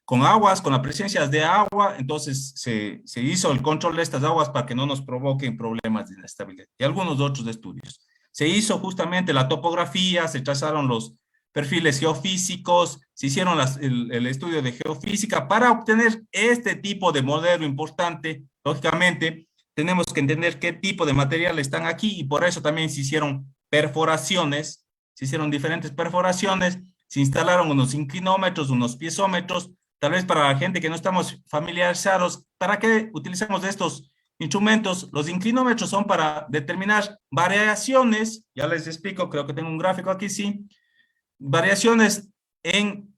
con aguas, con la presencia de agua, entonces se hizo el control de estas aguas para que no nos provoquen problemas de inestabilidad. Y algunos otros estudios. Se hizo justamente la topografía, se trazaron los perfiles geofísicos, se hicieron el estudio de geofísica para obtener este tipo de modelo importante. Lógicamente, tenemos que entender qué tipo de material están aquí y por eso también se hicieron perforaciones, se hicieron diferentes perforaciones, se instalaron unos inclinómetros, unos piezómetros, tal vez para la gente que no estamos familiarizados. ¿Para qué utilizamos estos instrumentos? Los inclinómetros son para determinar variaciones, ya les explico, creo que tengo un gráfico aquí, sí, variaciones en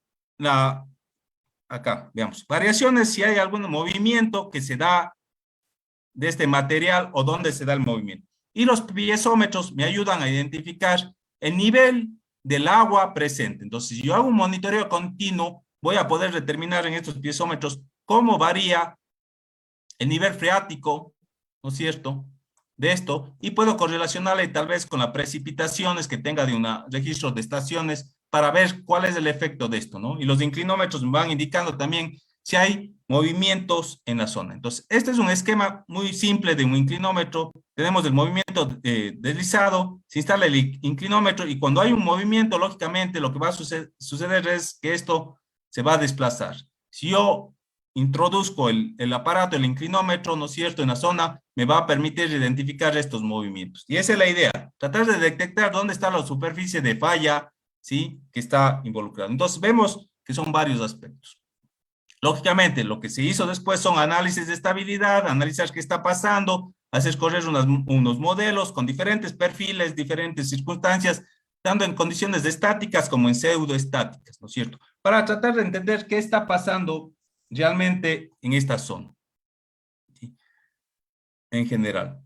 acá, veamos, variaciones si hay algún movimiento que se da de este material o dónde se da el movimiento. Y los piezómetros me ayudan a identificar el nivel del agua presente. Entonces, si yo hago un monitoreo continuo, voy a poder determinar en estos piezómetros cómo varía el nivel freático, ¿no es cierto?, de esto, y puedo correlacionarle tal vez con las precipitaciones que tenga de un registro de estaciones para ver cuál es el efecto de esto, ¿no? Y los inclinómetros me van indicando también si hay movimientos en la zona. Entonces, este es un esquema muy simple de un inclinómetro. Tenemos el movimiento deslizado, se instala el inclinómetro y cuando hay un movimiento, lógicamente, lo que va a suceder es que esto se va a desplazar. Si yo introduzco el aparato, el inclinómetro, ¿no es cierto?, en la zona, me va a permitir identificar estos movimientos. Y esa es la idea, tratar de detectar dónde está la superficie de falla, ¿sí?, que está involucrada. Entonces, vemos que son varios aspectos. Lógicamente, lo que se hizo después son análisis de estabilidad, analizar qué está pasando, hacer correr unos modelos con diferentes perfiles, diferentes circunstancias, tanto en condiciones estáticas como en pseudoestáticas, ¿no es cierto?, para tratar de entender qué está pasando realmente en esta zona, ¿sí?, en general.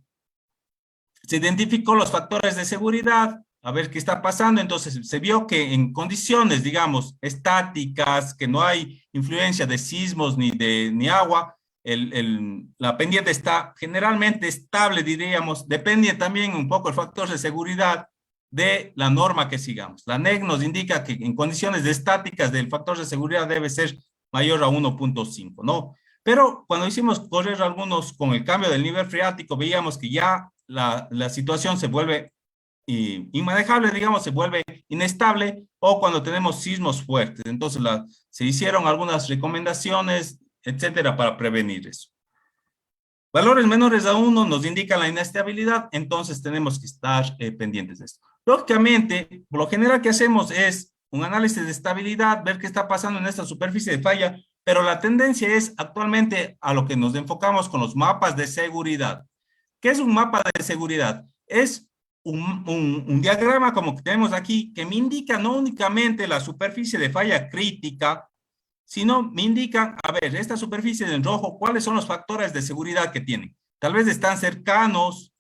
Se identificó los factores de seguridad, a ver qué está pasando. Entonces se vio que en condiciones, digamos, estáticas, que no hay influencia de sismos ni agua, la pendiente está generalmente estable, diríamos. Depende también un poco el factor de seguridad de la norma que sigamos. La NEC nos indica que en condiciones estáticas del factor de seguridad debe ser mayor a 1.5, ¿no? Pero cuando hicimos correr algunos con el cambio del nivel freático, veíamos que ya la situación se vuelve inmanejable, digamos, se vuelve inestable, o cuando tenemos sismos fuertes. Entonces se hicieron algunas recomendaciones, etcétera, para prevenir eso. Valores menores a 1 nos indican la inestabilidad, entonces tenemos que estar pendientes de esto. Lógicamente, por lo general que hacemos es un análisis de estabilidad, ver qué está pasando en esta superficie de falla, pero la tendencia es actualmente a lo que nos enfocamos con los mapas de seguridad. ¿Qué es un mapa de seguridad? Es un diagrama como que tenemos aquí que me indica no únicamente la superficie de falla crítica, sino me indican, a ver, esta superficie en rojo, ¿cuáles son los factores de seguridad que tienen? Tal vez están cercanos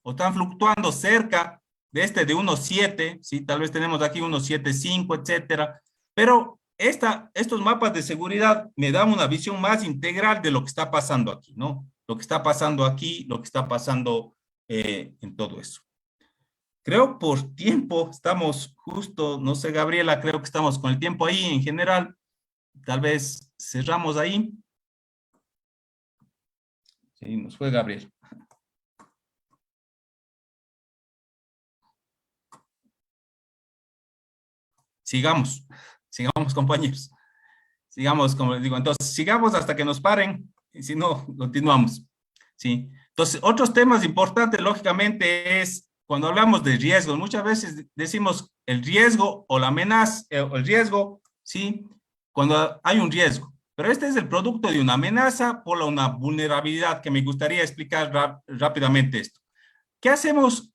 o están fluctuando cerca de 1.7, ¿sí? Tal vez tenemos aquí 1.75, etcétera, pero estos mapas de seguridad me dan una visión más integral de lo que está pasando aquí, ¿no? Lo que está pasando aquí, lo que está pasando en todo eso. Creo por tiempo, estamos justo, no sé, Gabriela, creo que estamos con el tiempo ahí en general. Tal vez cerramos ahí. Sí, nos fue Gabriel. Sigamos, compañeros. Sigamos, como les digo. Entonces, sigamos hasta que nos paren, y si no, continuamos. ¿Sí? Entonces, otros temas importantes, lógicamente, es cuando hablamos de riesgos. Muchas veces decimos el riesgo o la amenaza, o el riesgo, ¿sí?, cuando hay un riesgo. Pero este es el producto de una amenaza por una vulnerabilidad, que me gustaría explicar rápidamente esto. ¿Qué hacemos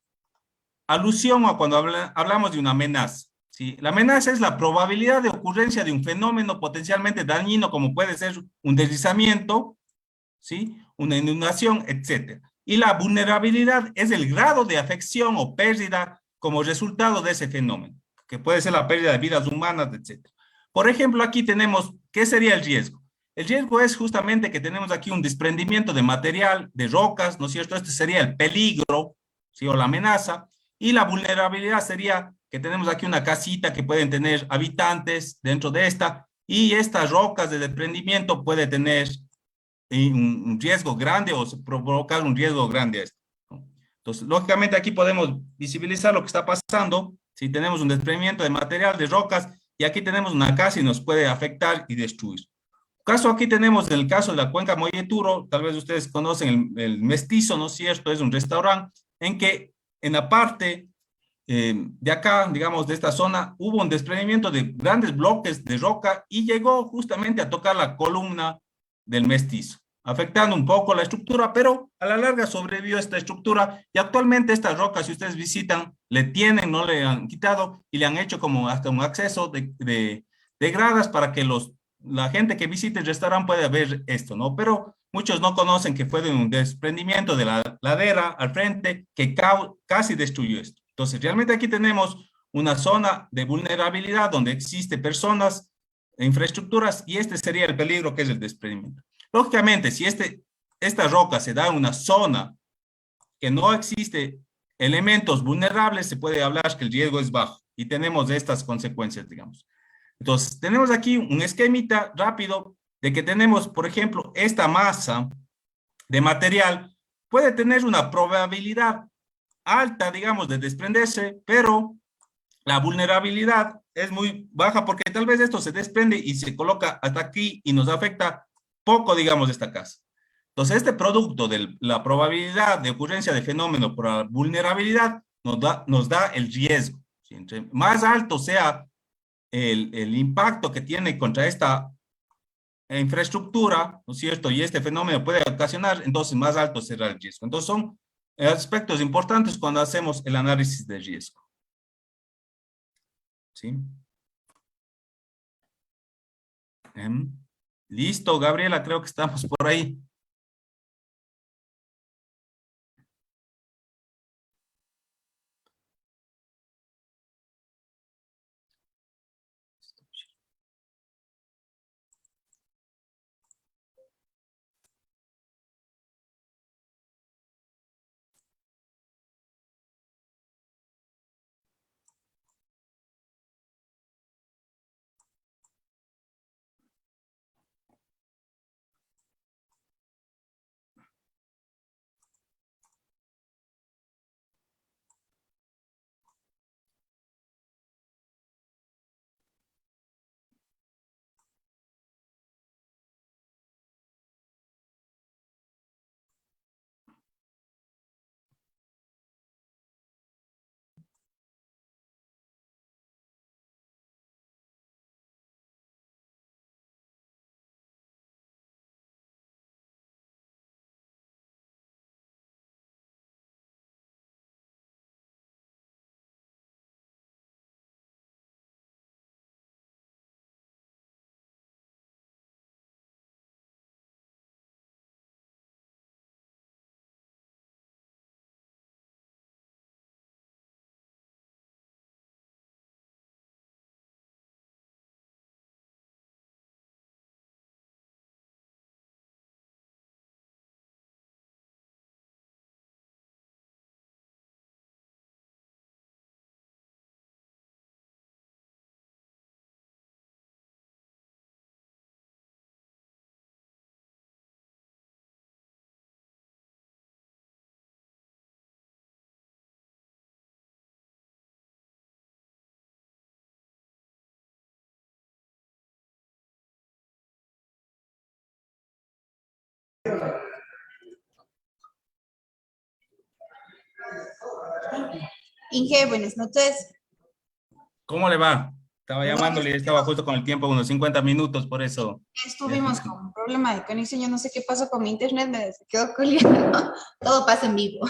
alusión a cuando hablamos de una amenaza? ¿sí? La amenaza es la probabilidad de ocurrencia de un fenómeno potencialmente dañino, como puede ser un deslizamiento, ¿sí? Una inundación, etc. Y la vulnerabilidad es el grado de afección o pérdida como resultado de ese fenómeno, que puede ser la pérdida de vidas humanas, etc. Por ejemplo, aquí tenemos, ¿qué sería el riesgo? El riesgo es justamente que tenemos aquí un desprendimiento de material, de rocas, ¿no es cierto? Este sería el peligro, ¿sí? O la amenaza. Y la vulnerabilidad sería que tenemos aquí una casita que pueden tener habitantes dentro de esta, y estas rocas de desprendimiento puede tener un riesgo grande o provocar un riesgo grande a esto, ¿no? Entonces, lógicamente aquí podemos visibilizar lo que está pasando. Si tenemos un desprendimiento de material, de rocas, y aquí tenemos una casa y nos puede afectar y destruir. Caso aquí tenemos en el caso de la cuenca Molleturo, tal vez ustedes conocen el Mestizo, ¿no es cierto? Es un restaurante en que en la parte de acá, digamos, de esta zona, hubo un desprendimiento de grandes bloques de roca y llegó justamente a tocar la columna del Mestizo, afectando un poco la estructura, pero a la larga sobrevivió esta estructura y actualmente estas rocas, si ustedes visitan, le tienen, no le han quitado y le han hecho como hasta un acceso de gradas para que la gente que visite el restaurante pueda ver esto, ¿no? Pero muchos no conocen que fue de un desprendimiento de la ladera al frente que casi destruyó esto. Entonces, realmente aquí tenemos una zona de vulnerabilidad donde existen personas, infraestructuras, y este sería el peligro que es el desprendimiento. Lógicamente, si esta roca se da en una zona que no existe elementos vulnerables, se puede hablar que el riesgo es bajo y tenemos estas consecuencias, digamos. Entonces, tenemos aquí un esquemita rápido de que tenemos, por ejemplo, esta masa de material puede tener una probabilidad alta, digamos, de desprenderse, pero la vulnerabilidad es muy baja porque tal vez esto se desprende y se coloca hasta aquí y nos afecta poco, digamos, esta casa. Entonces, este producto de la probabilidad de ocurrencia de fenómeno por la vulnerabilidad nos da el riesgo. ¿Sí? Entre más alto sea el impacto que tiene contra esta infraestructura, ¿no es cierto? Y este fenómeno puede ocasionar, entonces más alto será el riesgo. Entonces son aspectos importantes cuando hacemos el análisis de riesgo. ¿Sí? Listo, Gabriela, creo que estamos por ahí. Inge, buenas noches. ¿Cómo le va? Estaba llamándole y estaba justo con el tiempo, unos 50 minutos, por eso. Estuvimos con un problema de conexión, yo no sé qué pasó con mi internet, me quedó colgando. Todo pasa en vivo.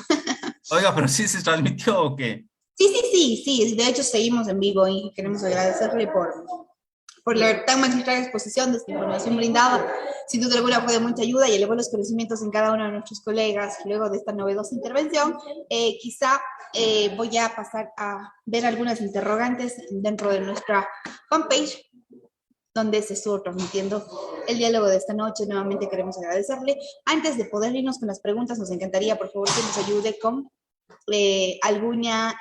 Oiga, pero sí se transmitió o qué? Sí. De hecho, seguimos en vivo y queremos agradecerle por la tan magistral exposición de esta información brindada. Sin duda alguna fue de mucha ayuda y elevó los conocimientos en cada uno de nuestros colegas. Luego de esta novedosa intervención, quizá voy a pasar a ver algunas interrogantes dentro de nuestra fanpage, donde se estuvo transmitiendo el diálogo de esta noche. Nuevamente queremos agradecerle. Antes de poder irnos con las preguntas, nos encantaría, por favor, que nos ayude con alguna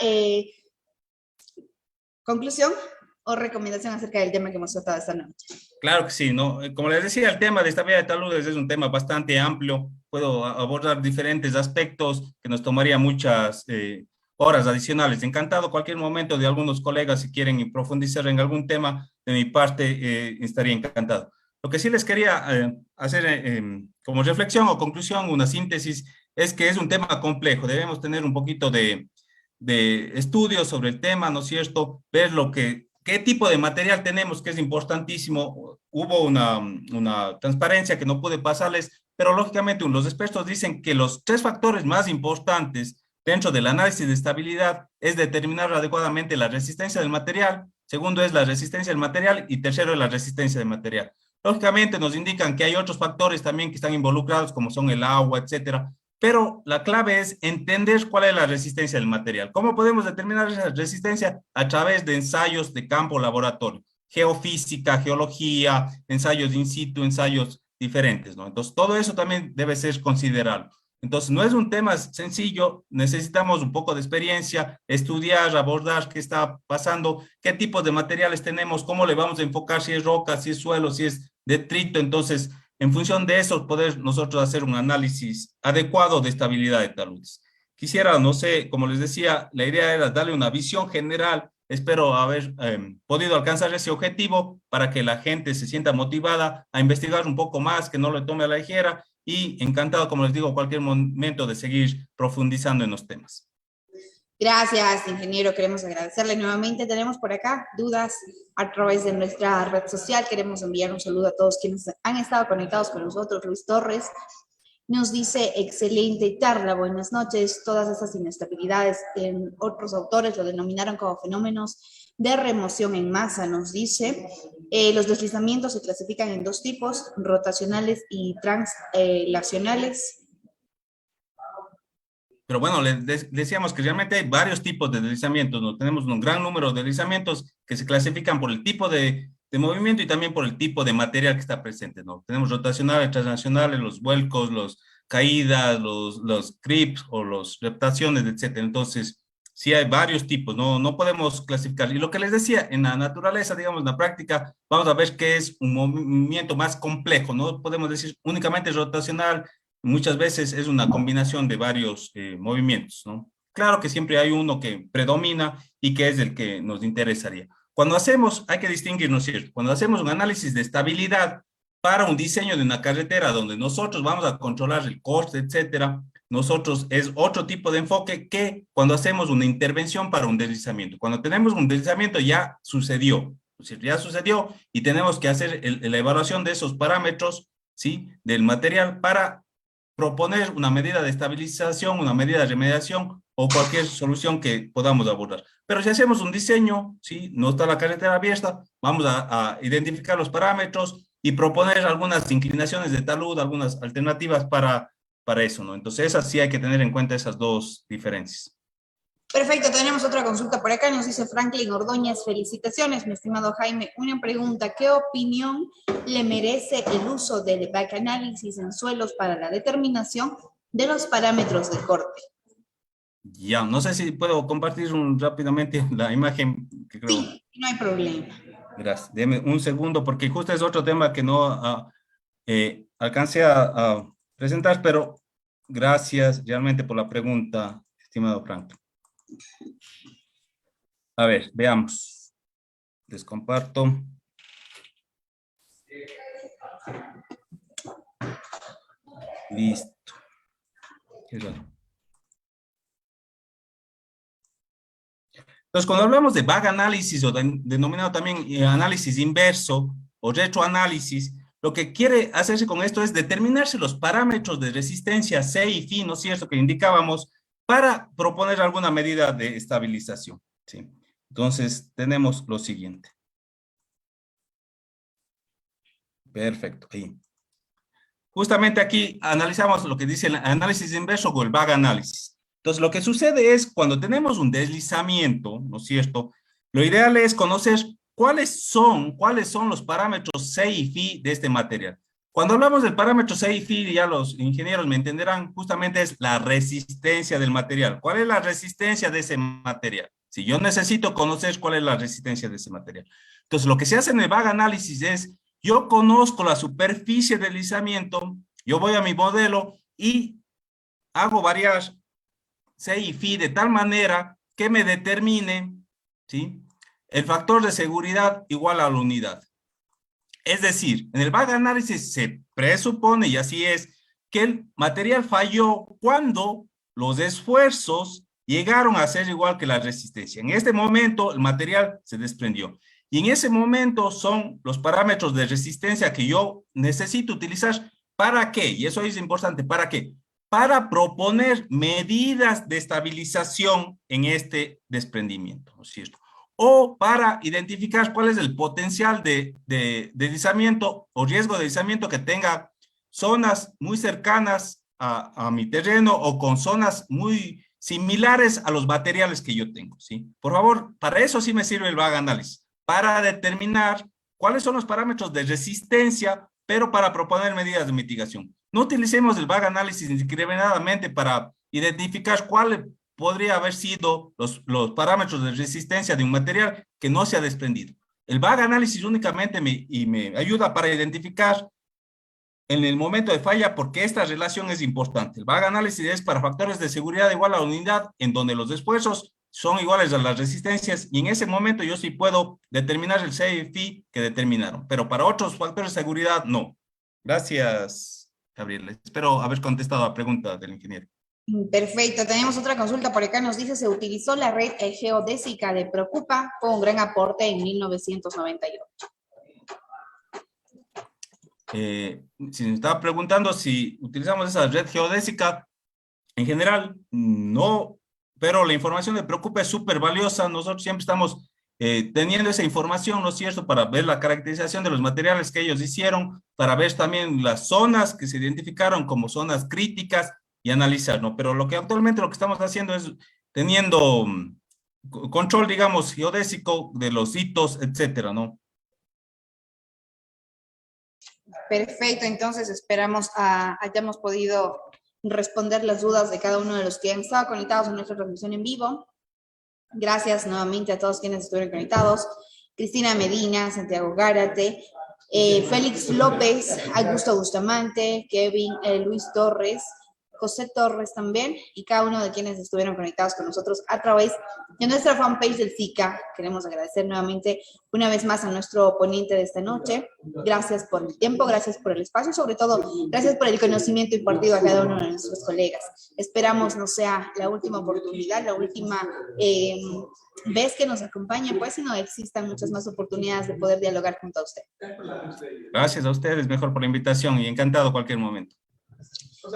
conclusión o recomendación acerca del tema que hemos tratado esta noche. Claro que sí, ¿no? Como les decía, el tema de estabilidad de taludes es un tema bastante amplio. Puedo abordar diferentes aspectos que nos tomaría muchas horas adicionales. Encantado cualquier momento de algunos colegas si quieren profundizar en algún tema, de mi parte estaría encantado. Lo que sí les quería hacer como reflexión o conclusión, una síntesis, es que es un tema complejo. Debemos tener un poquito de estudio sobre el tema, ¿no es cierto? Ver qué tipo de material tenemos, que es importantísimo. Hubo una transparencia que no pude pasarles, pero lógicamente los expertos dicen que los 3 factores más importantes dentro del análisis de estabilidad es determinar adecuadamente la resistencia del material, segundo es la resistencia del material y tercero es la resistencia del material. Lógicamente nos indican que hay otros factores también que están involucrados, como son el agua, etcétera, pero la clave es entender cuál es la resistencia del material. ¿Cómo podemos determinar esa resistencia? A través de ensayos de campo laboratorio, geofísica, geología, ensayos in situ, ensayos diferentes, ¿no? Entonces, todo eso también debe ser considerado. Entonces, no es un tema sencillo, necesitamos un poco de experiencia, estudiar, abordar qué está pasando, qué tipos de materiales tenemos, cómo le vamos a enfocar, si es roca, si es suelo, si es detrito. Entonces, en función de eso, poder nosotros hacer un análisis adecuado de estabilidad de taludes. Quisiera, no sé, como les decía, la idea era darle una visión general. Espero haber podido alcanzar ese objetivo para que la gente se sienta motivada a investigar un poco más, que no lo tome a la ligera, y encantado, como les digo, cualquier momento de seguir profundizando en los temas. Gracias, ingeniero. Queremos agradecerle nuevamente. Tenemos por acá dudas a través de nuestra red social. Queremos enviar un saludo a todos quienes han estado conectados con nosotros. Luis Torres nos dice, excelente charla, buenas noches. Todas esas inestabilidades, otros autores lo denominaron como fenómenos de remoción en masa, nos dice. Los deslizamientos se clasifican en 2 tipos, rotacionales y translacionales. Pero bueno, decíamos que realmente hay varios tipos de deslizamientos, ¿no? Tenemos un gran número de deslizamientos que se clasifican por el tipo de movimiento y también por el tipo de material que está presente, ¿no? Tenemos rotacionales, transnacionales, los vuelcos, los caídas, los creeps o las reptaciones, etcétera. Entonces, sí hay varios tipos, no podemos clasificar. Y lo que les decía, en la naturaleza, digamos, en la práctica, vamos a ver que es un movimiento más complejo, no podemos decir únicamente rotacional. Muchas veces es una combinación de varios movimientos, ¿no? Claro que siempre hay uno que predomina y que es el que nos interesaría. Cuando hay que distinguir, ¿no es cierto? Cuando hacemos un análisis de estabilidad para un diseño de una carretera donde nosotros vamos a controlar el coste, etcétera, nosotros es otro tipo de enfoque que cuando hacemos una intervención para un deslizamiento. Cuando tenemos un deslizamiento ya sucedió, ya sucedió y tenemos que hacer la evaluación de esos parámetros, ¿sí? Del material para proponer una medida de estabilización, una medida de remediación o cualquier solución que podamos abordar. Pero si hacemos un diseño, ¿sí? No está la carretera abierta, vamos a identificar los parámetros y proponer algunas inclinaciones de talud, algunas alternativas para eso, ¿no? Entonces, esas sí hay que tener en cuenta esas 2 diferencias. Perfecto, tenemos otra consulta por acá, nos dice Franklin Ordóñez, felicitaciones, mi estimado Jaime. Una pregunta, ¿qué opinión le merece el uso del backanálisis en suelos para la determinación de los parámetros de corte? Ya, no sé si puedo compartir rápidamente la imagen. Que creo... Sí, no hay problema. Gracias, déme un segundo, porque justo es otro tema que no alcancé a presentar, pero gracias realmente por la pregunta, estimado Franklin. A ver, veamos. Les comparto. Listo. Qué raro. Entonces, cuando hablamos de backanálisis o denominado también análisis inverso o retroanálisis, lo que quiere hacerse con esto es determinarse los parámetros de resistencia C y phi, ¿no es cierto?, que indicábamos para proponer alguna medida de estabilización, ¿sí? Entonces, tenemos lo siguiente. Perfecto, ahí. Justamente aquí analizamos lo que dice el análisis inverso o el bug análisis. Entonces, lo que sucede es cuando tenemos un deslizamiento, ¿no es cierto? Lo ideal es conocer cuáles son los parámetros C y Φ de este material. Cuando hablamos del parámetro C y Φ, ya los ingenieros me entenderán, justamente es la resistencia del material. ¿Cuál es la resistencia de ese material? Si yo necesito conocer cuál es la resistencia de ese material. Entonces, lo que se hace en el bug análisis es, yo conozco la superficie de deslizamiento, yo voy a mi modelo y hago variar C y Φ de tal manera que me determine, ¿sí?, el factor de seguridad igual a la unidad. Es decir, en el bug análisis se presupone, y así es, que el material falló cuando los esfuerzos llegaron a ser igual que la resistencia. En este momento el material se desprendió. Y en ese momento son los parámetros de resistencia que yo necesito utilizar. ¿Para qué? Y eso es importante. ¿Para qué? Para proponer medidas de estabilización en este desprendimiento, ¿no es cierto? O para identificar cuál es el potencial de deslizamiento o riesgo de deslizamiento que tenga zonas muy cercanas a mi terreno o con zonas muy similares a los materiales que yo tengo, ¿sí? Por favor, para eso sí me sirve el bug análisis, para determinar cuáles son los parámetros de resistencia, pero para proponer medidas de mitigación. No utilicemos el bug análisis indiscriminadamente para identificar cuál podría haber sido los parámetros de resistencia de un material que no se ha desprendido. El bug análisis únicamente me ayuda para identificar en el momento de falla, porque esta relación es importante. El bug análisis es para factores de seguridad igual a la unidad, en donde los esfuerzos son iguales a las resistencias, y en ese momento yo sí puedo determinar el C y Φ que determinaron, pero para otros factores de seguridad, no. Gracias, Gabriel. Espero haber contestado a la pregunta del ingeniero. Perfecto, tenemos otra consulta por acá, nos dice, se utilizó la red geodésica de Preocupa, fue un gran aporte en 1998. Si me estaba preguntando si utilizamos esa red geodésica, en general, no, pero la información de Preocupa es súper valiosa. Nosotros siempre estamos teniendo esa información, ¿no es cierto?, para ver la caracterización de los materiales que ellos hicieron, para ver también las zonas que se identificaron como zonas críticas y analizar, ¿no? Pero lo que estamos haciendo es teniendo control, digamos, geodésico de los hitos, etcétera, ¿no? Perfecto, entonces esperamos hayamos podido responder las dudas de cada uno de los que han estado conectados en nuestra transmisión en vivo. Gracias nuevamente a todos quienes estuvieron conectados. Cristina Medina, Santiago Gárate, Félix López, Augusto Bustamante, Kevin, Luis Torres, José Torres también, y cada uno de quienes estuvieron conectados con nosotros a través de nuestra fanpage del SICA. Queremos agradecer nuevamente una vez más a nuestro ponente de esta noche. Gracias por el tiempo, gracias por el espacio y sobre todo gracias por el conocimiento impartido a cada uno de nuestros colegas. Esperamos no sea la última oportunidad, la última vez que nos acompañe, pues, sino existan muchas más oportunidades de poder dialogar junto a usted. Gracias a ustedes, mejor por la invitación y encantado cualquier momento.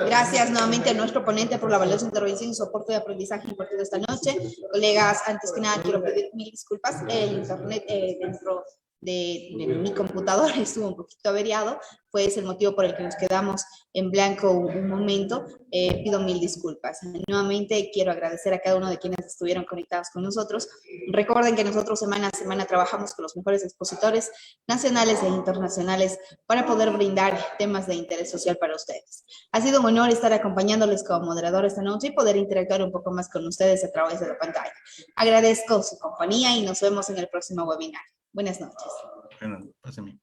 Gracias nuevamente a nuestro ponente por la valiosa intervención y soporte de aprendizaje impartido esta noche. Colegas, antes que nada quiero pedir mil disculpas. El internet dentro de mi computador estuvo un poquito averiado, fue ese el motivo por el que nos quedamos en blanco un momento. Pido mil disculpas. Nuevamente quiero agradecer a cada uno de quienes estuvieron conectados con nosotros. Recuerden que nosotros semana a semana trabajamos con los mejores expositores nacionales e internacionales para poder brindar temas de interés social para ustedes. Ha sido un honor estar acompañándoles como moderador esta noche y poder interactuar un poco más con ustedes a través de la pantalla. Agradezco su compañía y nos vemos en el próximo webinar. Buenas noches. Bueno, pásame.